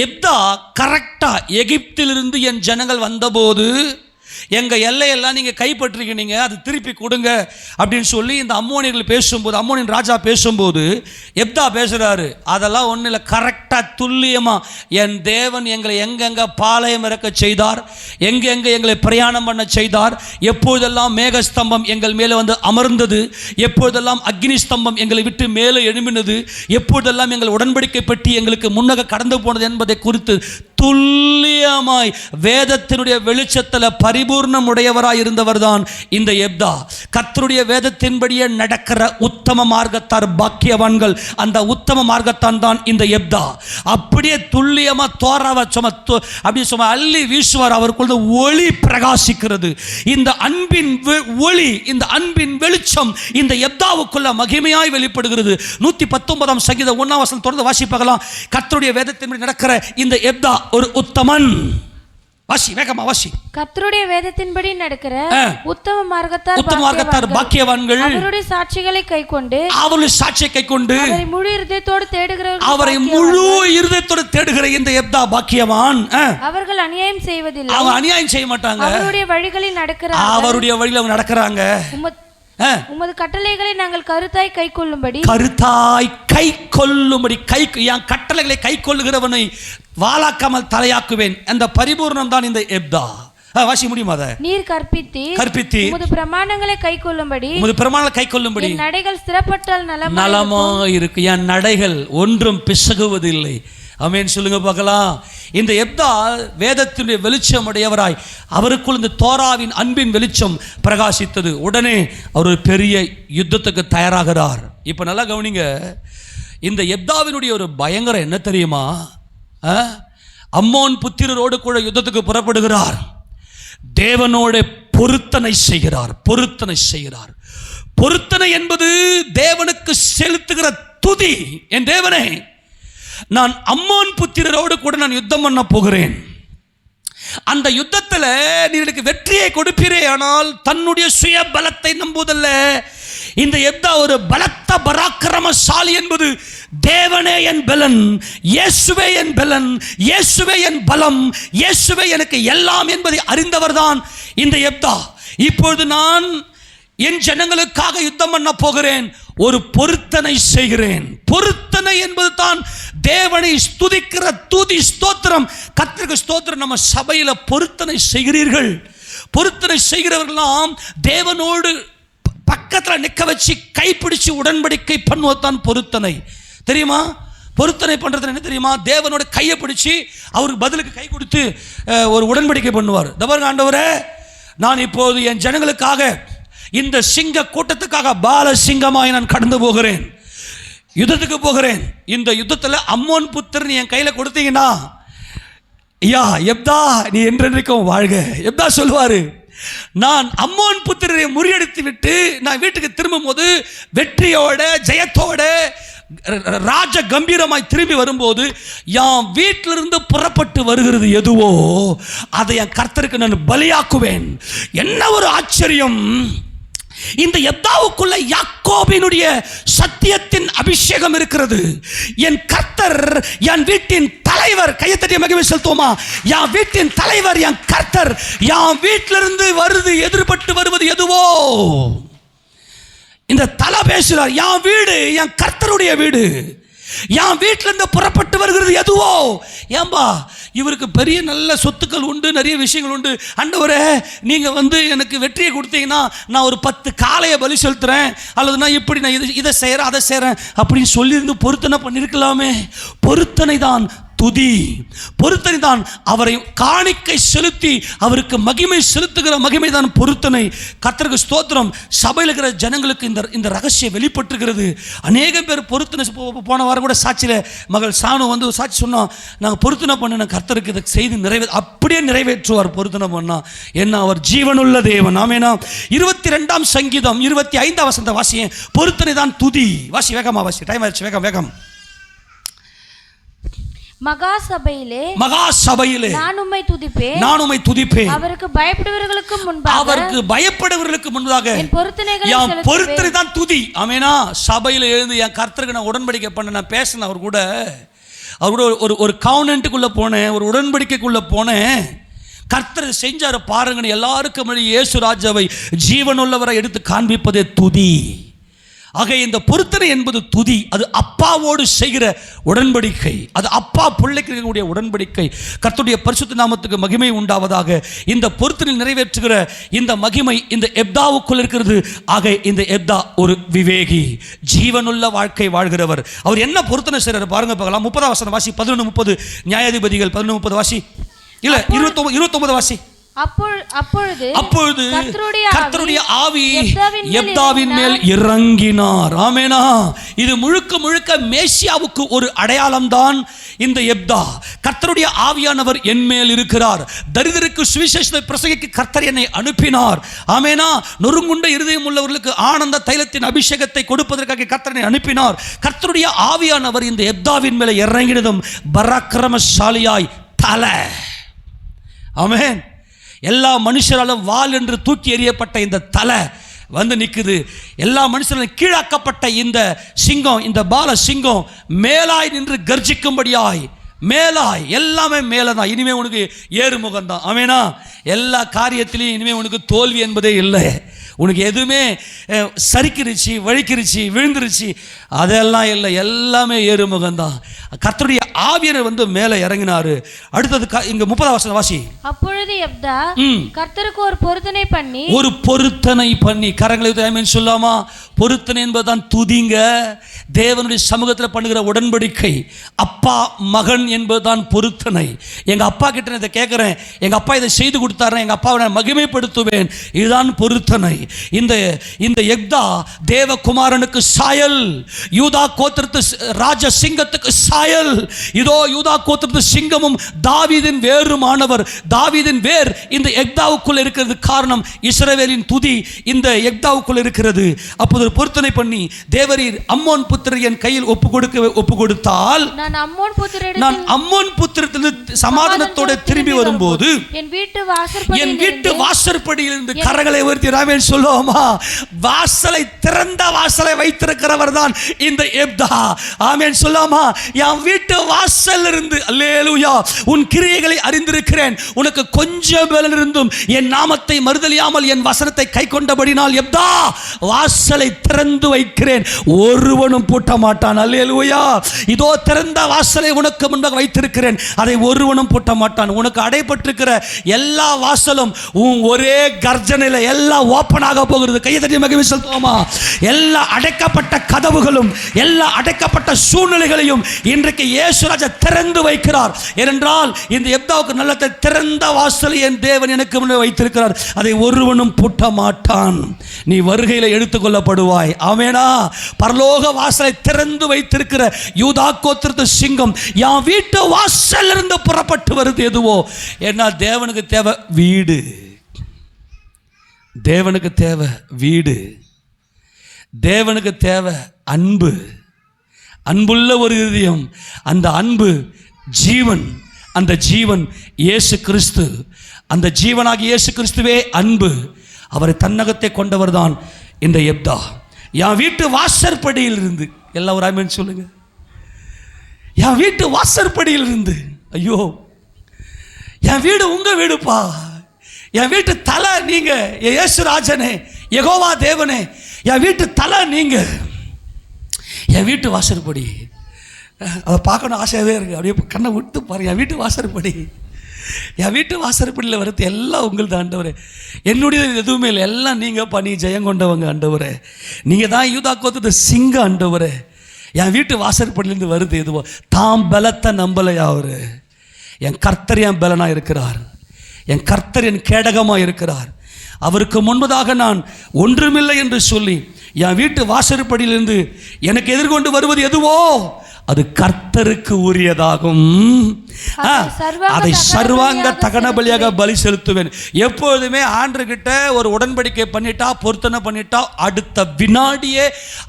எப்தா கரெக்டாக, எகிப்திலிருந்து என் ஜனங்கள் வந்தபோது எங்கள் எல்லையெல்லாம் நீங்கள் கைப்பற்றிக்கினீங்க, அது திருப்பி கொடுங்க அப்படின்னு சொல்லி இந்த அம்மோனியர்கள் பேசும்போது, அம்மோனியன் ராஜா பேசும்போது எப்தா பேசுகிறாரு. அதெல்லாம் ஒன்றும் இல்லை, கரெக்டாக துல்லியமாக என் தேவன் எங்களை எங்கெங்கே பாளையம் இறக்க செய்தார், எங்கெங்கே எங்களை பிரயாணம் பண்ண செய்தார், எப்பொழுதெல்லாம் மேகஸ்தம்பம் எங்கள் மேலே வந்து அமர்ந்தது, எப்பொழுதெல்லாம் அக்னி ஸ்தம்பம் எங்களை விட்டு மேலே எழும்பினது, எப்பொழுதெல்லாம் எங்கள் உடன்படிக்கை பெட்டி எங்களுக்கு முன்னக கடந்து போனது என்பதை குறித்து துல்லியமாய் வேதத்தினுடைய வெளிச்சத்தில் பரிபூர்ணம் உடையவராய் இருந்தவர் தான் இந்த எப்தா. கர்த்தருடைய வேதத்தின்படியே நடக்கிற உத்தம மார்க்கத்தார் பாக்கியவான்கள். அந்த உத்தம மார்க்கத்தான் தான் இந்த எப்தா. அப்படியே துல்லியமா தோராவ அப்படி சும்மா அள்ளி வீசுவார். அவருக்குள்ள ஒளி பிரகாசிக்கிறது. இந்த அன்பின் ஒளி, இந்த அன்பின் வெளிச்சம் இந்த எப்தாவுக்குள்ள மகிமையாய் வெளிப்படுகிறது. 119ஆம் சங்கீதம் 1ஆம் வசனம் தொடர்ந்து வாசிப்பாகலாம். கர்த்தருடைய வேதத்தின்படி நடக்கிற இந்த எப்தா ஒரு உத்தமன். வாசி, வேகமா வாசி. கர்த்தருடைய வேதத்தின்படி நடக்கிற உத்தம மார்க்கத்தார் பாக்கியவான்கள். அவருடைய சாட்சிகளை கைக்கொண்டு அவரை முழு இருதயத்தோடு தேடுகிற இந்த எப்தா பாக்கியவான். அவர்கள் அநியாயம் செய்வதில்லை. அவங்க அநியாயம் செய்ய மாட்டாங்க. அவருடைய வழிகளில் நடக்கிறாங்க. உமது கட்டளைகளை நாங்கள் கருத்தாய் கை கொள்ளும்படி என் கட்டளைகளை கை கொள்ளுகிறவனை வாளாக்காமல் தலையாக்குவேன். அந்த பரிபூர்ணம் தான் இந்த எப்தா. வாசி முடியுமா? அதை நீர் கற்பித்தி உமது பிரமாணங்களை கை கொள்ளும்படி நடைகள் ஸ்திரப்பட்டால் நலமா இருக்கு. என் நடைகள் ஒன்றும் பிசகுவதில்லை. ஆமென். சொல்லுங்க பார்க்கலாம். இந்த எப்தா வேதத்தினுடைய வெளிச்சம் உடையவராய், அவருக்குள் இந்த தோராவின் அன்பின் வெளிச்சம் பிரகாசித்தது. உடனே அவர் ஒரு பெரிய யுத்தத்துக்கு தயாராகிறார். இப்போ நல்லா கவனிங்க. இந்த எப்தாவினுடைய ஒரு பயங்கரம் என்ன தெரியுமா? அம்மோன் புத்திரரோடு கூட யுத்தத்துக்கு புறப்படுகிறார். தேவனோட பொருத்தனை செய்கிறார். பொருத்தனை என்பது தேவனுக்கு செலுத்துகிற துதி. என் தேவனே, நான் அம்மோன் புத்திரரோடு கூட நான் யுத்தம் பண்ண போகிறேன். அந்த யுத்தத்தில் நீ எனக்கு வெற்றியை கொடுப்பீரே, ஆனால் தன்னுடைய சுய பலத்தை நம்புவதல்ல. இந்த யெப்தா ஒரு பலத்த பராக்கிரமசாலி என்பது தேவனே என் பலன், இயேசுவே என் பலன், இயேசுவே என் பலம், இயேசுவே எனக்கு எல்லாம் என்பதை அறிந்தவர்தான் இந்த யெப்தா. இப்பொழுது நான் என் ஜனங்களுக்காக யுத்தம் பண்ண போகிறேன், ஒரு பொருத்தனை செய்கிறேன். பொருத்தனை என்பது தான் தேவனை ஸ்துதிக்கிற துதி, ஸ்தோத்திரம். கர்த்தருக்கு ஸ்தோத்திரம். நம்ம சபையில் பொருத்தனை செய்கிறீர்கள். பொருத்தனை செய்கிறவர்களாம் தேவனோடு பக்கத்தில் நிற்க வச்சு கைப்பிடிச்சு உடன்படிக்கை பண்ணுவதுதான் பொருத்தனை. தெரியுமா? பொருத்தனை பண்ணுறது என்ன தெரியுமா? தேவனோட கையை பிடிச்சி அவருக்கு பதிலுக்கு கை கொடுத்து ஒரு உடன்படிக்கை பண்ணுவார். தவறு ஆண்டவரே, நான் இப்போது என் ஜனங்களுக்காக இந்த சிங்க கூட்டத்துக்காக பால சிங்கமாய் நான் கடந்து போகிறேன், யுத்தத்துக்கு போகிறேன். இந்த யுத்தத்தில் அம்மோன் புத்திரன் என் கையில் கொடுத்தீங்கன்னா, ஐயா யெப்தா நீ என்றென்றைக்கும் வாழ்க. யெப்தா சொல்லுவார், நான் அம்மோன் புத்திரரை முறியடித்து விட்டு நான் வீட்டுக்கு திரும்பும் போது வெற்றியோட ஜெயத்தோட ராஜ கம்பீரமாய் திரும்பி வரும்போது என் வீட்டிலிருந்து புறப்பட்டு வருகிறது எதுவோ அதை என் கர்த்தருக்கு நான் பலியாக்குவேன். என்ன ஒரு ஆச்சரியம்! இந்த யெப்தாவுக்குள்ள யாக்கோபினுடைய சத்தியத்தின் அபிஷேகம் இருக்கிறது. என் கர்த்தர் என் வீட்டின் தலைவர். கையத்தட்டிய மகிமை செலுத்துவோமா? என் வீட்டின் தலைவர் என் கர்த்தர். என் வீட்டிலிருந்து வருது எதிர்பட்டு வருவது எதுவோ இந்த தலை பேசுகிறார். என் வீடு என் கர்த்தருடைய வீடு. என் வீட்டிலிருந்து புறப்பட்டு வருகிறது எதுவோ. ஏம்பா இவருக்கு பெரிய நல்ல சொத்துக்கள் உண்டு, நிறைய விஷயங்கள் உண்டு. ஆண்டவரே, நீங்கள் எனக்கு வெற்றியை கொடுத்தீங்கன்னா நான் ஒரு 10 காளையை பலி செலுத்துகிறேன், அல்லது நான் இப்படி நான் இதை செய்கிறேன் அதை செய்கிறேன் அப்படின்னு சொல்லியிருந்து பொருத்தனை பண்ணியிருக்கலாமே. பொருத்தனை தான் துதி. பொருத்தனை தான் அவரை காணிக்கை செலுத்தி அவருக்கு மகிமை செலுத்துகிற மகிமை தான் பொருத்தனை. கர்த்தருக்கு ஸ்தோத்திரம். சபையில் இருக்கிற ஜனங்களுக்கு இந்த ரகசியம் வெளிப்பட்டிருக்கிறது. அநேகம் பேர் பொருத்தனை, போன வாரம் கூட சாட்சியில் மகள் சாணு சாட்சி சொன்னோம், நாங்கள் பொருத்தனை பண்ணின கர்த்தருக்கு இதை செய்து அப்படியே நிறைவேற்றுவார். பொருத்தனை பண்ணா என்ன, அவர் ஜீவனுள்ள தேவன். ஆமேனா? 22ஆம் சங்கீதம் 25ஆம் வசனத்தை வாசியேன். பொருத்தனை தான் துதி. வாசி, வேகமா வாசி, டைம் ஆயிடுச்சு, வேகம். மகா சபையிலே நான் உம்மை துதிப்பேன். அவருக்கு பயப்படுவர்களுக்கு முன்பாக என் பொருத்தனை தான் துதி. ஆமெனா? சபையில் எழுந்து என் கர்த்தருக்கு நான் உடன்படிக்கை பண்ண, நான் பேசினேன் அவர் கூட ஒரு கவுனன்ட்டுக்குள்ள போனேன், ஒரு உடன்படிக்கைக்குள்ள போனேன். கர்த்தர் செஞ்சாரு பாருங்க. எல்லாருக்கும் இயேசு ராஜாவை ஜீவனுள்ளவரை எடுத்து காண்பிப்பதே துதி. ஆக இந்த பொருத்தனை என்பது துதி. அது அப்பாவோடு செய்கிற உடன்படிக்கை, அது அப்பா பிள்ளைக்கு இருக்கக்கூடிய உடன்படிக்கை. கர்த்தருடைய பரிசுத்த நாமத்துக்கு மகிமை உண்டாவதாக. இந்த பொருத்தனை நிறைவேற்றுகிற இந்த மகிமை இந்த யெப்தாவுக்குள் இருக்கிறது. ஆக இந்த யெப்தா ஒரு விவேகி, ஜீவனுள்ள வாழ்க்கை வாழ்கிறவர். அவர் என்ன பொருத்தனை செய்கிறார் பாருங்க, பார்க்கலாம். 30ஆம் வசனம் வாசி. 11:30 நியாயாதிபதிகள் 11:30 வாசி. இல்ல 29 வாசி. அப்பொழுது கர்த்தருடைய ஆவி யெப்தாவின் மேல் இறங்கினார். ஆமெனா? இது முழுக்க மேசியாவுக்கு ஒரு அடையாளம் தான் இந்த யெப்தா. கர்த்தருடைய ஆவியானவர் என் மேல் இருக்கிறார், தரித்திரருக்கு சுவிசேஷத்தை பிரசங்கிக்க கர்த்தர் என்னை அனுப்பினார். ஆமெனா? நொறுங்குண்ட இருதயம் உள்ளவர்களுக்கு ஆனந்த தைலத்தின் அபிஷேகத்தை கொடுப்பதற்காக கர்த்தரை அனுப்பினார். கர்த்தருடைய ஆவியானவர் இந்த யெப்தாவின் மேல் இறங்கினதும் பராக்கிரமசாலியாய் தலை. ஆமென். எல்லா மனுஷராலும் வாள் என்று தூக்கி எறியப்பட்ட இந்த தலை நிற்குது. எல்லா மனுஷரும் கீழாக்கப்பட்ட இந்த சிங்கம், இந்த பால சிங்கம் மேலாய் நின்று கர்ஜிக்கும்படியாய், மேலாய் எல்லாமே மேலே தான். இனிமே உனக்கு ஏறுமுகம் தான். ஆமெனா? எல்லா காரியத்திலையும் இனிமே உனக்கு தோல்வி என்பதே இல்லை. உனக்கு எதுவுமே சரிக்கிருச்சு, வழிக்கிருச்சு, விழுந்துருச்சு, அதெல்லாம் இல்லை. எல்லாமே ஏறுமுகம்தான். கர்த்தருடைய ஆவியர் மேலே இறங்கினாரு. அடுத்தது இங்க 30ஆம் வசனம் வாசி. அப்பொழுது யெப்தா கர்த்தருக்கு ஒரு பொருத்தனை பண்ணி கரங்களை ஆமென் சொல்லாமா? பொருத்தனை என்பதுதான் துதிங்க. தேவனுடைய சமூகத்தில் பண்ணுகிற உடன்படிக்கை. அப்பா மகன் என்பதுதான் பொருத்தனை. எங்க அப்பா கிட்ட இதை கேட்கிறேன், எங்க அப்பா இதை செய்து கொடுத்தாரு, எங்க அப்பாவை நான் மகிமைப்படுத்துவேன். இதுதான் பொருத்தனை. இந்த யெப்தா தேவகுமாரனுக்கு சாயல், யூதா கோத்திரத்து ராஜ சிங்கத்துக்கு சாயல். இதோ யூதா கோத்திரத்து சிங்கமும் தாவீதின் வேருமானவர். தாவீதின் வேர் இந்த எக்தாவுக்குள் இருக்கிறது. காரணம், இஸ்ரவேலின் துதி இந்த எக்தாவுக்குள் இருக்கிறது. அப்போது ஒரு பொருத்தனை பண்ணி, தேவரீர் அம்மோன் புத்திரர் என் கையில் ஒப்பு கொடுத்தால் நான் அம்மோன் புத்திரத்திலிருந்து சமாதானத்தோட திரும்பி வரும்போது என் வீட்டு வாசற்படியிலிருந்து கரங்களை உயர்த்தி ராமேன் சொல்லுவோமா? வாசலை, திறந்த வாசலை வைத்திருக்கிறவர் தான் இந்த எப்தா. ஆமென் சொல்லாமா? என் வீட்டு வாசல் இருந்து, அல்லேலூயா, உன் கிரியைகளை அறிந்திருக்கிறேன், உனக்கு கொஞ்சம் மேல இருந்தும் என் நாமத்தை மறுதலியாமல் என் வசனத்தை கை கொண்டபடினால் எப்தா வாசலை திறந்து வைக்கிறேன், ஒருவனும் பூட்ட மாட்டான். அல்லேலூயா. இதோ திறந்த வாசலை உனக்கு முன்பாக வைத்திருக்கிறேன், அதை ஒருவனும் பூட்ட மாட்டான். உனக்கு அடைபட்டிருக்கிற எல்லா வாசலும் உன் ஒரே கர்ஜனையில எல்லாம் ஓபன் ஆக போகிறது. கையை தட்டி மகிமை செலுத்துவோமா? எல்லா அடைக்கப்பட்ட கதவுகளும் எல்லா அடைக்கப்பட்ட சூழ்நிலைகளையும் இன்றைக்கு இயேசுராஜா திறந்து வைக்கிறார். ஏனென்றால் இந்த எப்தாவுக்கு நல்ல திறந்த வாசலை என் தேவன் எனக்கு முன்னே வைத்திருக்கிறார், அதை ஒருவனும் பூட்ட மாட்டான். நீ வருகையில் எடுத்துக்கொள்ளப்படுவாய். ஆமெனா? பரலோக வாசலை திறந்து வைத்திருக்கிற யூதா கோத்திரத்து சிங்கம் என் வீட்டு வாசல் இருந்து புறப்பட்டு வருது. எதுவோ என்ன? தேவனுக்கு தேவை வீடு. தேவனுக்கு தேவை வீடு. தேவனுக்கு தேவை அன்பு. அன்புள்ள ஒரு இதயம். அந்த அன்பு ஜீவன். அந்த ஜீவன் இயேசு கிறிஸ்து. அந்த ஜீவனாகிய இயேசு கிறிஸ்துவே அன்பு. அவரை தன்னகத்தை கொண்டவர் தான் இந்த எப்தா. என் வீட்டு வாசற்படியில் இருந்து, எல்லாம் ஒரு ஆமென் சொல்லுங்க. என் வீட்டு வாசற்படியில் இருந்து, ஐயோ, என் வீடு உங்க வீடுப்பா. என் வீட்டு தலை நீங்க, இயேசுராஜனே, யெகோவா தேவனே, என் வீட்டு தலை நீங்க. என் வீட்டு வாசற்படி, அதை பார்க்கணும் ஆசையாகவே இருக்கு. அப்படியே கண்ணை விட்டு பாருங்க. என் வீட்டு வாசற்படி, என் வீட்டு வாசற்படியில் வருது எல்லாம் உங்கள் தான் ஆண்டவரே. என்னுடைய எதுவுமே இல்லை, எல்லாம் நீங்கள் பண்ணி ஜெயங்கொண்டவங்க ஆண்டவரே. நீங்கள் தான் யூதா கோத்திரத்து சிங்க ஆண்டவரே. என் வீட்டு வாசற்படியிலேருந்து வருது எதுவோ. தாம் பலத்தை நம்பலையா அவரு? என் கர்த்தர் என் பலனாக இருக்கிறார். என் கர்த்தர் என் கேடகமாக இருக்கிறார். அவருக்கு முன்பதாக நான் ஒன்றுமில்லை என்று சொல்லி என் வீட்டு வாசற்படியிலிருந்து எனக்கு எதிர்கொண்டு வருவது எதுவோ அது கர்த்தருக்கு உரியதாகும். அதை சர்வாங்க தகன பலியாக பலி செலுத்துவேன். எப்பொழுதுமே ஆண்டவர்கிட்ட ஒரு உடன்படிக்கை பண்ணிட்டா, பொருத்தனை பண்ணிட்டா, அடுத்த வினாடியே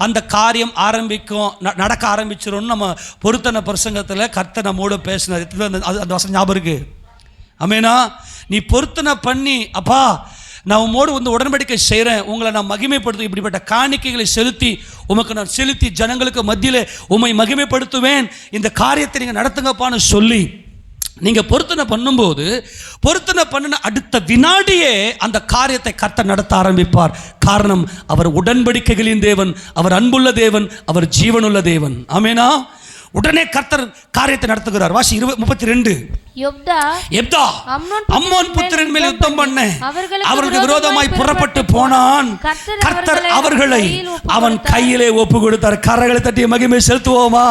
அந்த காரியம் ஆரம்பிக்கும், நடக்க ஆரம்பிச்சிடும். நம்ம பொருத்தனை பிரசங்கத்தில் கர்த்தர் நம்மோட பேசினார். அந்த வசனம் ஞாபகம் இருக்கு. ஆமெனா? நீ பொருத்தனை பண்ணி, அப்பா நான் உம்மோடு வந்து உடன்படிக்கை செய்கிறேன், உங்களை நான் மகிமைப்படுத்து, இப்படிப்பட்ட காணிக்கைகளை செலுத்தி உமக்கு நான் செலுத்தி ஜனங்களுக்கு மத்தியில் உம்மை மகிமைப்படுத்துவேன், இந்த காரியத்தை நீங்கள் நடத்துங்கப்பான்னு சொல்லி நீங்கள் பொருத்தனை பண்ணும்போது, பொருத்தனை பண்ணின அடுத்த வினாடியே அந்த காரியத்தை கர்த்தர் நடத்த ஆரம்பிப்பார். காரணம், அவர் உடன்படிக்கைகளின் தேவன், அவர் அன்புள்ள தேவன், அவர் ஜீவனுள்ள தேவன். ஆமெனா? உடனே கர்த்தர் காரியத்தை நடத்துகிறார். வாசி 32. எப்தா அம்மோன் புத்திரன் மேல் யுத்தம் பண்ண அவர்களுக்கு விரோதமாய் புறப்பட்டு போனான். கர்த்தர் அவர்களை அவன் கையிலே ஒப்பு கொடுத்தார். கரங்களை தட்டி மகிமை செலுத்துவோமா?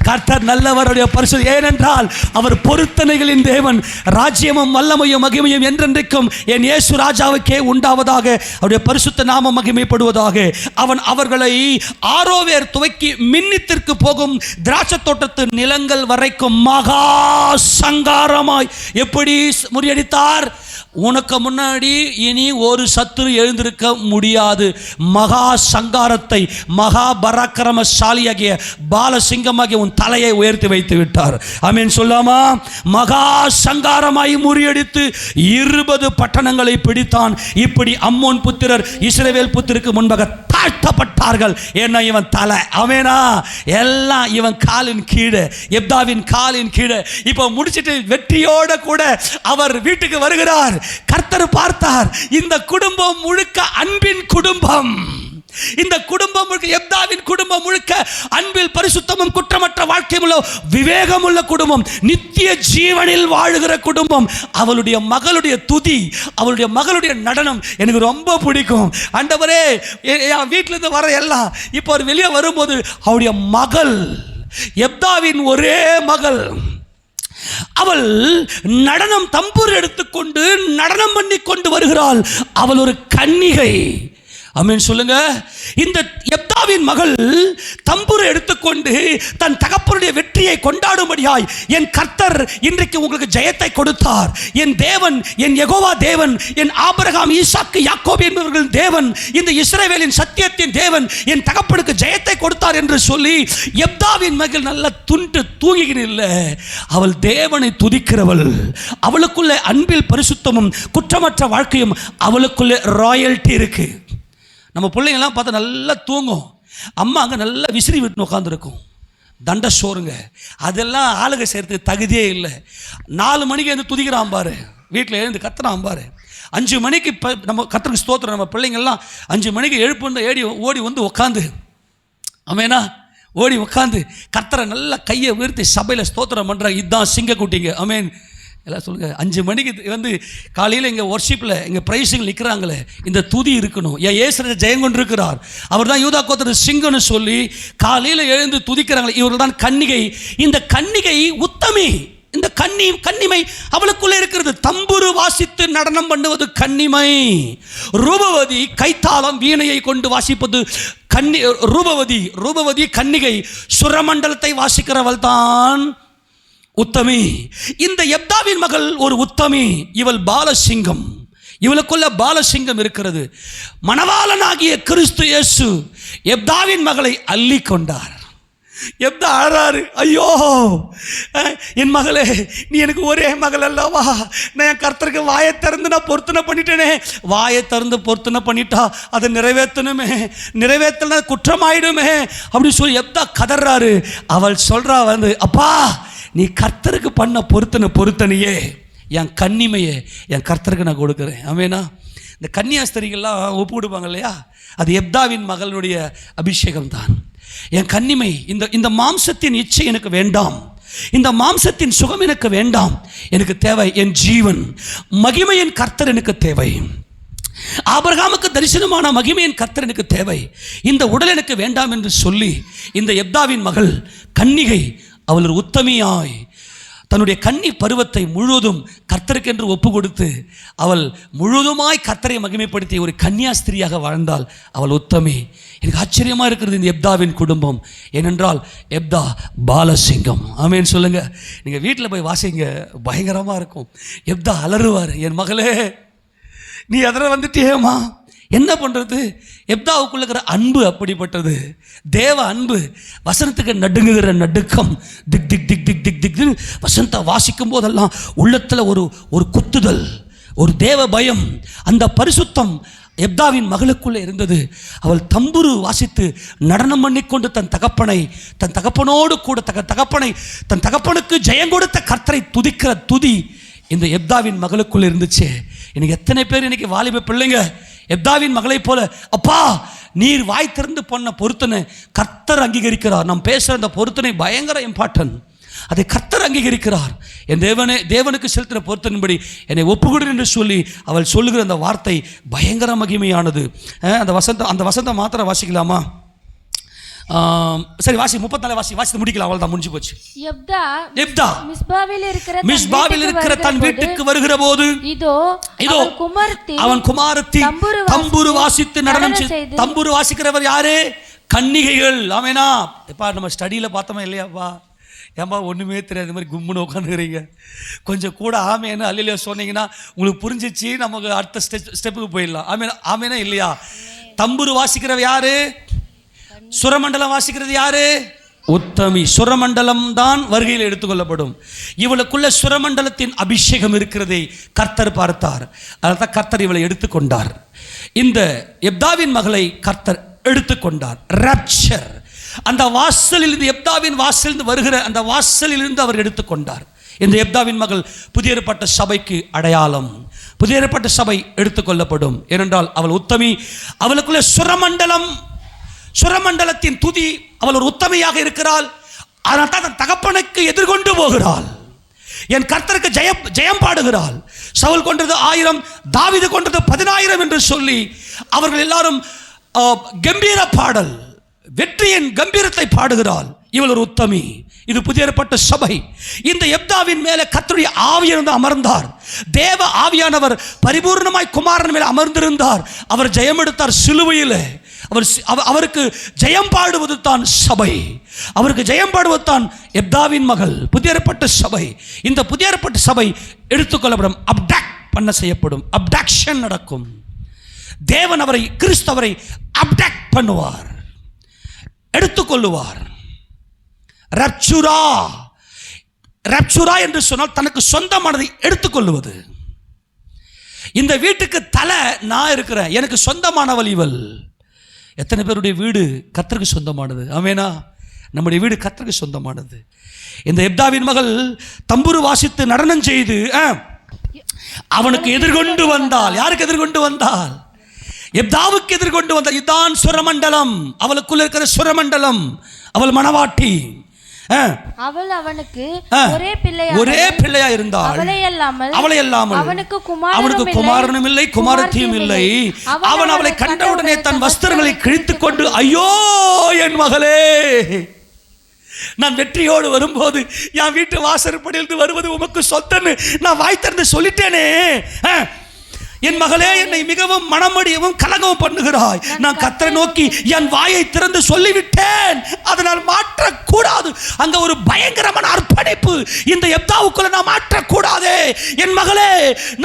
கர்த்தர் நல்லவருடைய பரிசுத்தம். ஏனென்றால் அவர் பொருத்தனைகளின் தேவன். ராஜ்யமும் வல்லமையும் மகிமையும் என்றென்றைக்கும் என் இயேசு ராஜாவுக்கே உண்டாவதாக. அவருடைய பரிசுத்த நாமம் மகிமைப்படுவதாக. அவன் அவர்களை ஆரோவேர் துவக்கி மின்னித்திற்கு போகும் திராட்சை தோட்டத்து நிலங்கள் வரைக்கும் மகா சங்காரமாய் எப்படி முறியடித்தார்? உனக்கு முன்னாடி இனி ஒரு சத்துரு எழுந்திருக்க முடியாது. மகா சங்காரத்தை, மகா பராக்கிரமசாலியாகிய பாலசிங்கமாகிய உன் தலையை உயர்த்தி வைத்து விட்டார். ஆமென் சொல்லாமா? மகா சங்காரமாய் முறியடித்து 20 பட்டணங்களை பிடித்தான். இப்படி அம்மோன் புத்திரர் இஸ்ரவேல் புத்திருக்கு முன்பாக தாழ்த்தப்பட்டார்கள். ஏன்னா இவன் தலை. ஆமெனா? எல்லாம் இவன் காலின் கீழே, எப்தாவின் காலின் கீழே. இப்போ முடிச்சிட்டு வெற்றியோட கூட அவர் வீட்டுக்கு வருகிறார். கர்த்தர் பார்த்தார், இந்த குடும்பம் முழுக்க அன்பின் குடும்பம். இந்த குடும்பம் முழுக்க, எப்தாவின் குடும்பம் முழுக்க அன்பில் பரிசுத்தமும் குற்றமற்ற வாழ்க்கையும் உள்ள விவேகமுள்ள குடும்பம், நித்திய ஜீவனில் வாழுகிற குடும்பம். அவளுடைய மகளுடைய துதி, அவளுடைய மகளுடைய நடனம் எனக்கு ரொம்ப பிடிக்கும். ஆண்டவரே, என் வீட்டிலிருந்து வர எல்லாம் இப்போ வெளியே வரும்போது அவளுடைய மகள், எப்தாவின் ஒரே மகள், அவள் நடனம் தம்பூர் எடுத்துக்கொண்டு நடனம் பண்ணி கொண்டு வருகிறாள். அவள் ஒரு கன்னிகை. ஆமென் சொல்லுங்க. இந்த யெப்தாவின் மகள் தம்புரை எடுத்துக்கொண்டு தன் தகப்பனுடைய வெற்றியை கொண்டாடும்படியாய், என் கர்த்தர் இன்றைக்கு உங்களுக்கு ஜெயத்தை கொடுத்தார், என் தேவன், என் யெகோவா தேவன், என் ஆபிரகாம், ஈசாக்கு, யாக்கோபு என்பவர்கள் தேவன், இந்த இஸ்ரவேலின் சத்தியத்தின் தேவன் என் தகப்பனுக்கு ஜெயத்தை கொடுத்தார் என்று சொல்லி யெப்தாவின் மகள் நல்ல தூங்கிக்கிட்டு இல்லை, அவள் தேவனை துதிக்கிறவள். அவளுக்குள்ள அன்பில் பரிசுத்தமும் குற்றமற்ற வாழ்க்கையும், அவளுக்குள்ள ராயல்ட்டி இருக்கு. நம்ம பிள்ளைங்கள்லாம் பார்த்தா நல்லா தூங்கும், அம்மா அங்கே நல்லா விசிறி விட்டு உட்காந்துருக்கும், தண்ட சோறுங்க. அதெல்லாம் ஆளுக செய்கிறதுக்கு தகுதியே இல்லை. 4 மணிக்கு எழுந்து துதிக்கிறான் பாரு, வீட்டில் எழுந்து கத்துறான் பாரு. 5 மணிக்கு இப்போ நம்ம கர்த்தருக்கு ஸ்தோத்திரம். நம்ம பிள்ளைங்கள்லாம் 5 மணிக்கு எழுப்பு ஓடி வந்து உட்காந்து, ஆமேனா, ஓடி உட்காந்து கர்த்தரை நல்லா கையை உயர்த்தி சபையில் ஸ்தோத்திரம் பண்ணுறாங்க. இதுதான் சிங்கக்குட்டிங்க. ஆமேன் எல்லாம் சொல்லுங்கள். 5 மணிக்கு வந்து காலையில் இங்கே ஒர்ஷிப்பில் இங்கே ப்ரைஸிங் நிற்கிறாங்களே, இந்த துதி இருக்கணும். ஏன் இயேசு ஜெயம் கொண்டிருக்கிறார், அவர் தான் யூதா கோத்திர சிங்கம்னு சொல்லி காலையில் எழுந்து துதிக்கிறாங்களே, இவர்கள் தான் கன்னிகை. இந்த கன்னிகை உத்தமி. இந்த கன்னிமை அவளுக்குள்ளே இருக்கிறது. தம்புரு வாசித்து நடனம் பண்ணுவது கன்னிமை. ரூபவதி கைத்தாளம் வீணையை கொண்டு வாசிப்பது ரூபவதி கன்னிகை. சுரமண்டலத்தை வாசிக்கிறவள் தான் உத்தமி. இந்த யெப்தாவின் மகள் ஒரு உத்தமி. இவள் பாலசிங்கம். இவளுக்குள்ள பாலசிங்கம் இருக்கிறது. மணவாளனாகிய கிறிஸ்து இயேசு யெப்தாவின் மகளை அள்ளி கொண்டார். யெப்தா அழறாரு, ஐயோ என் மகளே, நீ எனக்கு ஒரே மகள் அல்லவா, நான் என் கர்த்தருக்கு வாயை திறந்து நான் பொருத்தனை பண்ணிட்டேனே. வாயை திறந்து பொருத்தனை பண்ணிட்டா அதை நிறைவேற்றணுமே, நிறைவேற்றினா குற்றமாயிடுமே அப்படின்னு சொல்லி யெப்தா கதறாரு. அவள் சொல்றா வந்து, அப்பா நீ கர்த்தருக்கு பண்ண பொருத்தனையே, என் கன்னிமையே என் கர்த்தருக்கு நான் கொடுக்குறேன். ஆமேனா. இந்த கன்னியாஸ்திரிகள்லாம் ஒப்பு கொடுப்பாங்க இல்லையா, அது யெப்தாவின் மகளுடைய அபிஷேகம் தான். என் கன்னிமை, இந்த மாம்சத்தின் இச்சை எனக்கு வேண்டாம், இந்த மாம்சத்தின் சுகம் எனக்கு வேண்டாம், எனக்கு தேவை என் ஜீவன், மகிமையின் கர்த்தர் எனக்கு தேவை. ஆபிரகாமுக்கு தரிசனமான மகிமையின் கர்த்தர் எனக்கு தேவை, இந்த உடல் எனக்கு வேண்டாம் என்று சொல்லி இந்த யெப்தாவின் மகள் கன்னிகை, அவள் ஒரு உத்தமியாய் தன்னுடைய கன்னி பருவத்தை முழுவதும் கர்த்தருக்கென்று ஒப்பு கொடுத்து அவள் முழுவதுமாய் கர்த்தரை மகிமைப்படுத்தி ஒரு கன்னியாஸ்திரியாக வாழ்ந்தாள். அவள் உத்தமி. எனக்கு ஆச்சரியமாக இருக்கிறது இந்த யெப்தாவின் குடும்பம். ஏனென்றால் யெப்தா பாலசிங்கம். ஆமேன்னு சொல்லுங்கள். நீங்கள் வீட்டில் போய் வாசிங்க, பயங்கரமாக இருக்கும். யெப்தா அலறுவார், என் மகளே நீ அதில் வந்துட்டியேம்மா, என்ன பண்ணுறது? யெப்தாவுக்குள்ள இருக்கிற அன்பு அப்படிப்பட்டது, தேவ அன்பு. வசனத்துக்கு நடுங்குகிற நடுக்கம், திக் திக் திக் திக் திக் திக் வசனத்தை வாசிக்கும் போதெல்லாம் உள்ளத்தில் ஒரு குத்துதல், ஒரு தேவ பயம், அந்த பரிசுத்தம் யெப்தாவின் மகளுக்குள்ளே இருந்தது. அவள் தம்புரு வாசித்து நடனம் பண்ணிக்கொண்டு தன் தகப்பனோடு கூட தன் தகப்பனுக்கு ஜெயம் கொடுத்த கர்த்தரை துதிக்கிற துதி இந்த யெப்தாவின் மகளுக்குள்ளே இருந்துச்சு. எனக்கு எத்தனை பேர் இன்னைக்கு வாலிப பிள்ளைங்க யெப்தாவின் மகளை போல, அப்பா நீர் வாய் திறந்து பண்ண பொருத்தனை கர்த்தர் அங்கீகரிக்கிறார். நாம் பேசுகிற அந்த பொருத்தனை பயங்கர இம்பார்ட்டன்ட், அதை கர்த்தர் அங்கீகரிக்கிறார். என் தேவனுக்கு செலுத்துகிற பொருத்தனின்படி என்னை ஒப்புக்கொடு என்று சொல்லி அவள் சொல்லுகிற அந்த வார்த்தை பயங்கர மகிமையானது. அந்த வசந்தம் மாத்திரம் வாசிக்கலாமா? சரி வாசி, 34 வாசி முடிக்கலாம். அவள் தான் முடிஞ்சு போச்சு. யெப்தா மிஸ்பாவில் இருக்கிற தன் வீட்டுக்கு வருகிற போது இதோ அவன் குமாரத்தி தம்புரு வாசித்து நடனம் செய்து. தம்புரு வாசிக்கிறவர் யாரு? கன்னிகைகள். ஆமேனா. எப்பா நம்ம ஸ்டடியில் பார்த்தோமா இல்லையாப்பா? ஏன்பா ஒன்றுமே தெரியாத மாதிரி கும்முன்னு உட்காந்துக்கிறீங்க. கொஞ்சம் கூட ஆமேன்னு அல்லையா சொன்னீங்கன்னா உங்களுக்கு புரிஞ்சிச்சு, நமக்கு அடுத்த ஸ்டெப்புக்கு போயிடலாம். ஆமேனா இல்லையா? தம்புரு வாசிக்கிறவர் யாரு? சுரமண்டலம் வாசிக்கிறது யாரு? உத்தமி. சுரமண்டலம் தான் வருகையில் எடுத்துக்கொள்ளப்படும். இவளுக்குள்ள சுரமண்டலத்தின் அபிஷேகம் இருக்கிறதை கர்த்தர் பார்த்தார். அதான் கர்த்தர் இவளை எடுத்துக்கொண்டார். இந்த யெப்தாவின் மகளை கர்த்தர் எடுத்துக்கொண்டார். ராப்சர். அந்த வாசலிலிருந்து, யெப்தாவின் வாசலிலிருந்து வருகிற அந்த வாசலிலிருந்து அவர் எடுத்துக்கொண்டார். இந்த யெப்தாவின் மகள் புதிய ஏற்பாட்டு சபைக்கு அடையாளம். புதிய ஏற்பாட்டு சபை எடுத்துக்கொள்ளப்படும். ஏனென்றால் அவள் உத்தமி. அவளுக்குள்ள சுரமண்டலத்தின் துதி. அவள் ஒரு உத்தமையாக இருக்கிறாள். ஆனால் தன் தகப்பனுக்கு எதிர்கொண்டு போகிறாள். என் கர்த்தருக்கு ஜெயம் பாடுகிறாள். சவுல் கொன்றது 1000, தாவீது கொன்றது 10000 என்று சொல்லி அவர்கள் எல்லாரும் கம்பீர பாடல், வெற்றியின் கம்பீரத்தை பாடுகிறாள். இவள் ஒரு உத்தமி. இது புதிய ஏற்பட்ட சபை. இந்த எப்தாவின் மேலே கர்த்தருடைய ஆவியானவர் அமர்ந்தார். தேவ ஆவியானவர் பரிபூர்ணமாய் குமாரன் மேலே அமர்ந்திருந்தார். அவர் ஜெயம் எடுத்தார் சிலுவையில். அவருக்கு ஜெயம் பாடுவது தான் சபை. அவருக்கு ஜெயம் பாடுவது தான் எப்தாவின் மகள். புதிய ஏற்பட்ட சபை. இந்த புதிய ஏற்பட்ட சபை எடுத்துக்கொள்ளப்படும், அப்டாக்ட் பண்ண செய்யப்படும், அப்டாக்ஷன் நடக்கும். தேவன் அவரை, கிறிஸ்தவரை அப்டாக்ட் பண்ணுவார், எடுத்துக்கொள்ளுவார். ரப்சுரா என்று சொன்னால் தனக்கு சொந்தமானதை எடுத்துக்கொள்ளுவது. இந்த வீட்டுக்கு தலை நான் இருக்கிறேன், எனக்கு சொந்தமானவள் இவள். எத்தனை பேருடைய வீடு கர்த்தருக்கு சொந்தமானது? ஆமெனா? நம்முடைய வீடு கர்த்தருக்கு சொந்தமானது. இந்த எப்தாவின் மகள் தம்புரு வாசித்து நடனம் செய்து அவனுக்கு எதிர்கொண்டு வந்தாள். யாருக்கு எதிர்கொண்டு வந்தாள்? எப்தாவுக்கு எதிர்கொண்டு வந்தாள். இதுதான் சுரமண்டலம். அவளுக்குள்ள இருக்கிற சுரமண்டலம். அவள் மணவாட்டி. அவள் அவனுக்கு ஒரே பிள்ளையா இருந்தாள். அவளை அல்லாமல் அவனுக்கு குமாரனும் இல்லை, குமாரத்தியும் இல்லை. அவன் அவளை கண்டவுடனே தன் வஸ்திரங்களை கிழித்துக் கொண்டு, ஐயோ என் மகளே, நான் வெற்றியோடு வரும்போது என் வீட்டு வாசற்படியிலிருந்து வருவது உமக்கு சொந்தன்னு நான் வாய் திறந்து சொல்லிட்டேனே. என் மகளே, என்னை மிகவும் மனமடியவும் கலங்கவும் பண்ணுகிறாய். நான் கர்த்தரை நோக்கி என் வாயை திறந்து சொல்லிவிட்டேன், அதனால் மாற்றக்கூடாது. அங்க ஒரு பயங்கரமான அர்ப்பணிப்பு இந்த எப்தாவுக்குள்ள நான் மாற்றக்கூடாதே. என் மகளே,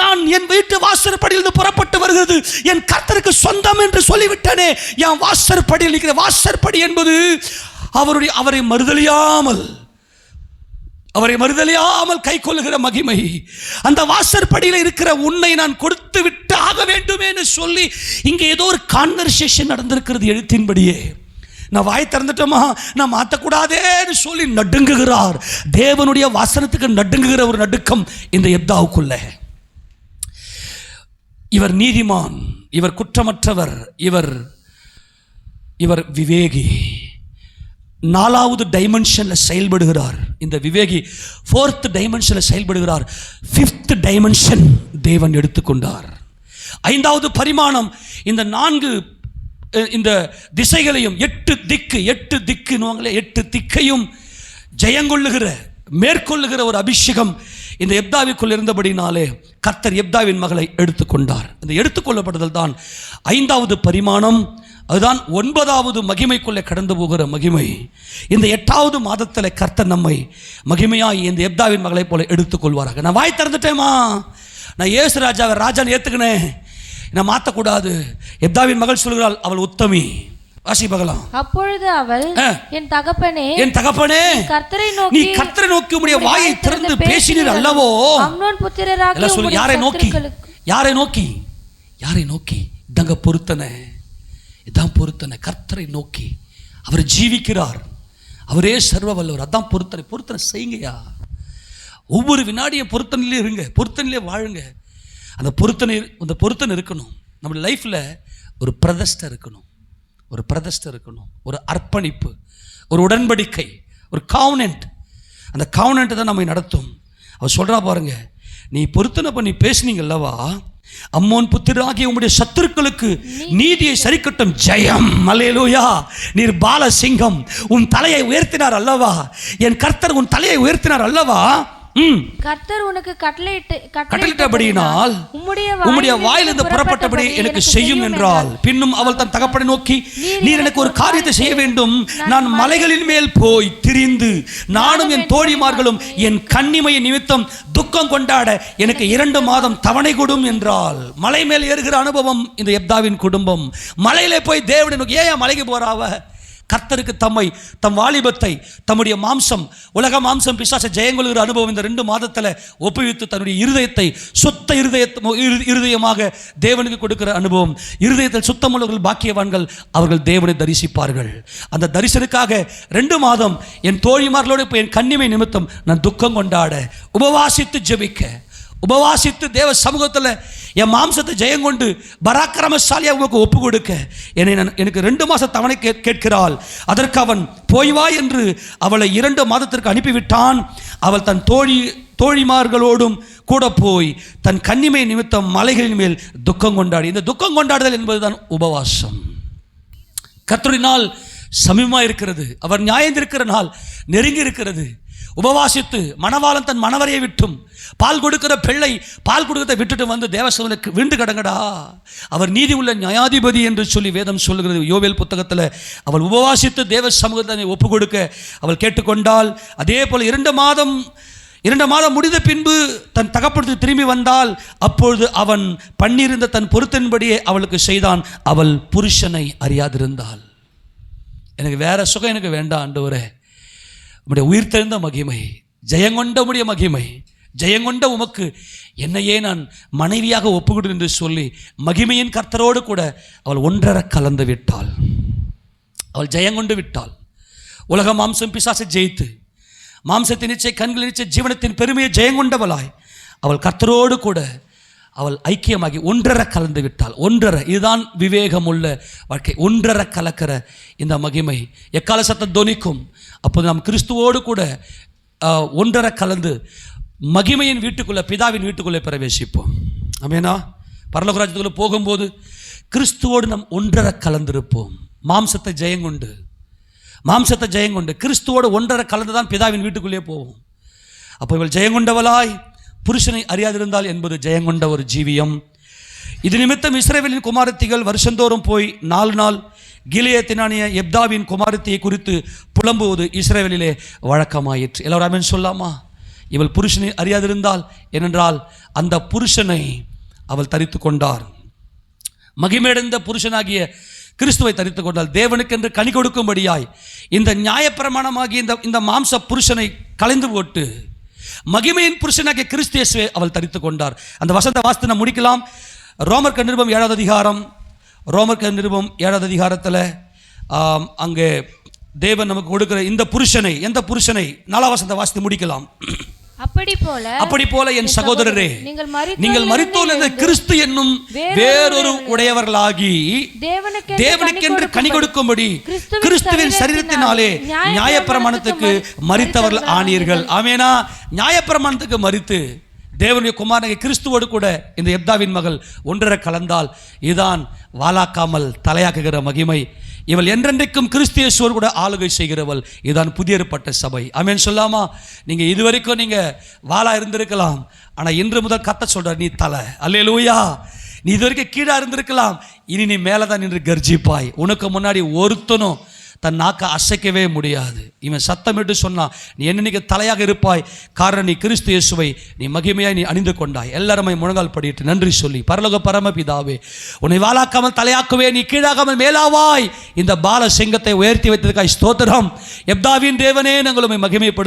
நான் என் வீட்டு வாசற்படியிலிருந்து புறப்பட்டு வருகிறது என் கர்த்தருக்கு சொந்தம் என்று சொல்லிவிட்டேனே. என் வாசற்படியில் இருக்கிற வாசற்படி என்பது அவரை மறுதலியாமல் கை கொள்ளுகிற மகிமை. அந்த வாசற்படியில் இருக்கிற உன்னை நான் கொடுத்து விட்டு ஆக வேண்டுமே சொல்லி இங்கே ஏதோ ஒரு கான்வர்சேஷன் நடந்திருக்கிறது. எழுத்தின்படியே நான் வாய் திறந்துட்டோமா, நான் மாற்றக்கூடாதேன்னு சொல்லி நடுங்குகிறார். தேவனுடைய வாசனத்துக்கு நடுங்குகிற ஒரு நடுக்கம் இந்த எப்தாவுக்குள்ள. இவர் நீதிமான், இவர் குற்றமற்றவர், இவர் விவேகி. 4வது டைமென்ஷன்ல செயல்படுகிறார் இந்த விவேகி. 4th டைமென்ஷன்ல செயல்படுகிறார். 5th டைமென்ஷன் தேவன் எடுத்துக்கொண்டார். 5வது பரிமாணம். இந்த 4 இந்த திசைகளையும் 8 திக்குன்னு 8 திக்கையும் ஜெயங்கொள்ளுகிற, மேற்கொள்ளுகிற ஒரு அபிஷேகம் இந்த எப்தாவிற்குள் இருந்தபடினாலே கர்த்தர் எப்தாவின் மகளை எடுத்துக்கொண்டார். இந்த எடுத்துக்கொள்ளப்படுதல் தான் 5வது பரிமாணம். அதுதான் 9வது மகிமைக்குள்ளே கடந்து போகிற மகிமை. இந்த 8வது மாதத்தில் கர்த்தர் நம்மை மகிமையாய் இந்த எப்தாவின் மகளை போல எடுத்துக்கொள்வாராக. நான் வாய் திறந்துட்டேமா, நான் இயேசு ராஜாவை ராஜான்னு ஏற்றுக்கினேன், நான் மாற்றக்கூடாது. எப்தாவின் மகள் சொல்கிறாள், அவள் உத்தமி. வாசிப்பகலாம். அப்பொழுது அவள், என் தகப்பனே, நீ கர்த்தரை நோக்கி உம்முடைய வாயை திறந்து பேசினீர் அல்லவோ. அம்னோன் புத்திரராகிய உம்முடைய யாரை நோக்கி? இதங்க பொருத்தனை, இதான் பொருத்தனை. கர்த்தரை நோக்கி. அவர் ஜீவிக்கிறார், அவரே சர்வ வல்லவர். அதான் பொருத்தனை செய்யுங்கயா. ஒவ்வொரு வினாடியும் பொருத்தனையிலே இருங்க, பொருத்தனையிலே வாழுங்க. அந்த பொருத்தனை இருக்கணும். நம்ம லைஃப்பில் ஒரு பிரதிஷ்டை இருக்கணும், ஒரு அர்ப்பணிப்பு, ஒரு உடன்படிக்கை, ஒரு காவனன்ட். அந்த காவனன்ட் தான் நம்மை நடத்தும். அவர் சொல்கிறா பாருங்க, நீ பொருத்தனை பண்ணி பேசுனீங்கல்லவா, அம்மோன் புத்திராகிய உம்முடைய சத்துருக்களுக்கு நீதியை சரிக்கட்டும் ஜெயம். அல்லேலூயா. நீர் பாலசிங்கம், உன் தலையை உயர்த்தினார் அல்லவா, என் கர்த்தர் உன் தலையை உயர்த்தினார் அல்லவா. கர்த்தர் உனக்கு கட்டளையிட்டபடியினால் உம்முடைய வாயிலிருந்து புறப்பட்டபடி எனக்கு செய்யும் என்றால், பின்னும் அவள் தன் தகப்பனை நோக்கி, நீர் எனக்கு ஒரு காரியத்தை செய்ய வேண்டும். நான் மலைகளின் மேல் போய் திரிந்து நானும் என் தோழிமார்களும் என் கன்னிமையை நிமித்தம் துக்கம் கொண்டாட எனக்கு 2 மாதம் தவணை கொடும் என்றால். மலை மேல் ஏறுகிற அனுபவம் இந்த எப்தாவின் குடும்பம். மலையிலே போய் தேவனை நோக்கி, ஏன் மலைக்கு போறாவ? கர்த்தருக்கு தம் வாலிபத்தை, தம்முடைய மாம்சம், உலக மாம்சம் பிசாசை ஜெயங்கொள்கிற அனுபவம் இந்த 2 மாதத்தில் ஒப்புவித்து தன்னுடைய இருதயத்தை சுத்த இருதயமாக தேவனுக்கு கொடுக்கிற அனுபவம். இருதயத்தில் சுத்தமுள்ளவர்கள் பாக்கியவான்கள், அவர்கள் தேவனை தரிசிப்பார்கள். அந்த தரிசனுக்காக 2 மாதம் என் தோழிமார்களோடு இப்போ என் கன்னிமை நிமித்தம் நான் துக்கம் கொண்டாட, உபவாசித்து ஜெபிக்க, உபவாசித்து தேவ சமூகத்தில் என் மாம்சத்தை ஜெயங்கொண்டு பராக்கிரமசாலியாக உங்களுக்கு ஒப்பு கொடுக்க எனக்கு 2 மாதம் தவணை கேட்கிறாள். அதற்கு அவன் போய் வா என்று அவளை 2 மாதத்திற்கு அனுப்பிவிட்டான். அவள் தன் தோழிமார்களோடும் கூட போய் தன் கன்னிமை நிமித்தம் மலைகளின் மேல் துக்கம் கொண்டாடி. இந்த துக்கம் கொண்டாடுதல் என்பதுதான் உபவாசம். கர்த்தரினால் சமீபமாக இருக்கிறது. அவர் நியாயந்திருக்கிற நாள் நெருங்கி இருக்கிறது. உபவாசித்து மணவாளன் தன் மணவரையை விட்டும் பால் கொடுக்கிற பிள்ளை பால் கொடுக்கறதை விட்டுட்டு வந்து தேவசபைக்கு விண்டு கடங்கடா, அவர் நீதி உள்ள நியாயாதிபதி என்று சொல்லி வேதம் சொல்லுகிறது. யோவேல் புத்தகத்தில் அவள் உபவாசித்து தேவ சமூகத்தை ஒப்பு கொடுக்க அவள் கேட்டுக்கொண்டாள். அதே போல் 2 மாதம் முடிந்த பின்பு தன் தகப்பனுக்கு திரும்பி வந்தால் அப்பொழுது அவன் பண்ணியிருந்த தன் பொருத்தின்படியே அவளுக்கு செய்தான். அவள் புருஷனை அறியாதிருந்தாள். எனக்கு வேற சுகம் எனக்கு வேண்டாம் ஆண்டவரே, உம்முடைய உயிர்த்தெழுந்த மகிமை, ஜெயங்கொண்ட உம்முடைய மகிமை, ஜெயங்கொண்ட உமக்கு என்னையே நான் மனைவியாக ஒப்புக்கொடு என்று சொல்லி மகிமையின் கர்த்தரோடு கூட அவள் ஒன்றரை கலந்து விட்டாள். அவள் ஜெயங்கொண்டு விட்டாள். உலக மாம்சம் பிசாசை ஜெயித்து மாம்சத்தின் இச்சை கண்களின் இச்சை ஜீவனத்தின் பெருமையை ஜெயங்கொண்டவளாய் அவள் கர்த்தரோடு கூட அவள் ஐக்கியமாகி ஒன்றரை கலந்து விட்டாள். ஒன்றரை, இதுதான் விவேகம் உள்ள வாழ்க்கை. ஒன்றரை கலக்கிற இந்த மகிமை எக்கால சத்தம் தொனிக்கும். அப்போது நாம் கிறிஸ்துவோடு கூட ஒன்றரை கலந்து மகிமையின் வீட்டுக்குள்ளே, பிதாவின் வீட்டுக்குள்ளே பிரவேசிப்போம். ஆமெனா? பரலோக ராஜ்யத்துக்குள்ளே போகும்போது கிறிஸ்துவோடு நாம் ஒன்றரை கலந்திருப்போம். மாம்சத்தை ஜெயங்கொண்டு கிறிஸ்துவோடு ஒன்றரை கலந்து தான் பிதாவின் வீட்டுக்குள்ளே போவோம். அப்போ இவள் ஜெயங்கொண்டவளாய் புருஷனை அறியாதிருந்தால் என்பது ஜெயங்கொண்ட ஒரு ஜீவியம். இது நிமித்தம் இஸ்ரவேலின் குமாரத்திகள் வருஷந்தோறும் போய் 4 நாள் கிலியத்தினானிய எப்தாவின் குமாரத்தியை குறித்து புலம்புவது இஸ்ரவேலிலே வழக்கமாயிற்று. எல்லாரும் ஆமென் சொல்லாமா? இவள் புருஷனை அறியாதிருந்தால் ஏனென்றால் அந்த புருஷனை அவள் தரித்து கொண்டார். மகிமையடைந்த புருஷனாகிய கிறிஸ்துவை தரித்து கொண்டால் தேவனுக்கென்று கனி கொடுக்கும்படியாய் இந்த நியாயப்பிரமாணமாகிய இந்த மாம்ச புருஷனை கலைந்து போட்டு மகிமையின் புருஷனாகிய கிறிஸ்து இயேசுவை அவள் தரித்து கொண்டார். அந்த வசனத்தை வாசித்து நாம் முடிக்கலாம். ரோமர் நிருபம் 7வது அதிகாரம், ரோமர் நிருபம் 7வது அதிகாரத்தில் அங்கே தேவன் நமக்கு கொடுக்கிற இந்த புருஷனை, எந்த புருஷனை 4வது வசனத்தை வாசித்து முடிக்கலாம். அப்படி போல என் சகோதரரே, நீங்கள் மரித்தோர் என்ற கிறிஸ்து என்னும் வேறொரு உடையவர்களாகி தேவனுக்கென்று கனி கொடுக்கும்படி கிறிஸ்துவின் சரீரத்தினாலே நியாயப்பிரமாணத்துக்கு மரித்தவர்கள் ஆனீர்கள். ஆமெனா? நியாயப்பிரமாணத்துக்கு மரித்து தேவனுடைய குமாரனை கிறிஸ்துவோடு கூட இந்த எப்தாவின் மகள் ஒன்றரை கலந்தால் இதுதான் வாலாக்காமல் தலையாக்குகிற மகிமை. இவள் என்றென்றைக்கும் கிறிஸ்து இயேசுவோடு கூட ஆளுகை செய்கிறவள். இதுதான் புதிய ஏற்பட்ட சபை. ஆமென் சொல்லாமா? நீங்கள் இதுவரைக்கும் நீங்கள் வாளா இருந்திருக்கலாம், ஆனால் இன்று முதல் கர்த்தர் சொல்றார், நீ தலை. அல்லேலூயா! நீ இதுவரைக்கும் கீழே இருந்திருக்கலாம், இனி நீ மேலே தான் நின்று கர்ஜிப்பாய். உனக்கு முன்னாடி ஒருத்தனும் தன் நாக்கை அசைக்கவே முடியாது. இவன் சத்தமிட்டு சொன்னான், நீ என்னைக்கு தலையாக இருப்பாய். காரணம் நீ கிறிஸ்து இயேசுவை நீ மகிமையாய் நீ அணிந்து கொண்டாய். எல்லாருமே முழங்கால் படிட்டு நன்றி சொல்லி, பரலோக பரமபிதாவே, உன்னை வாலாக்காமல் தலையாக்குவே, நீ கீழாகாமல் மேலாவாய். இந்த பால சிங்கத்தை உயர்த்தி வைத்ததுக்காய் ஸ்தோத்திரம். எப்தாவின் தேவனே, நாங்கள் உம்மை மகிமைப்படுத்த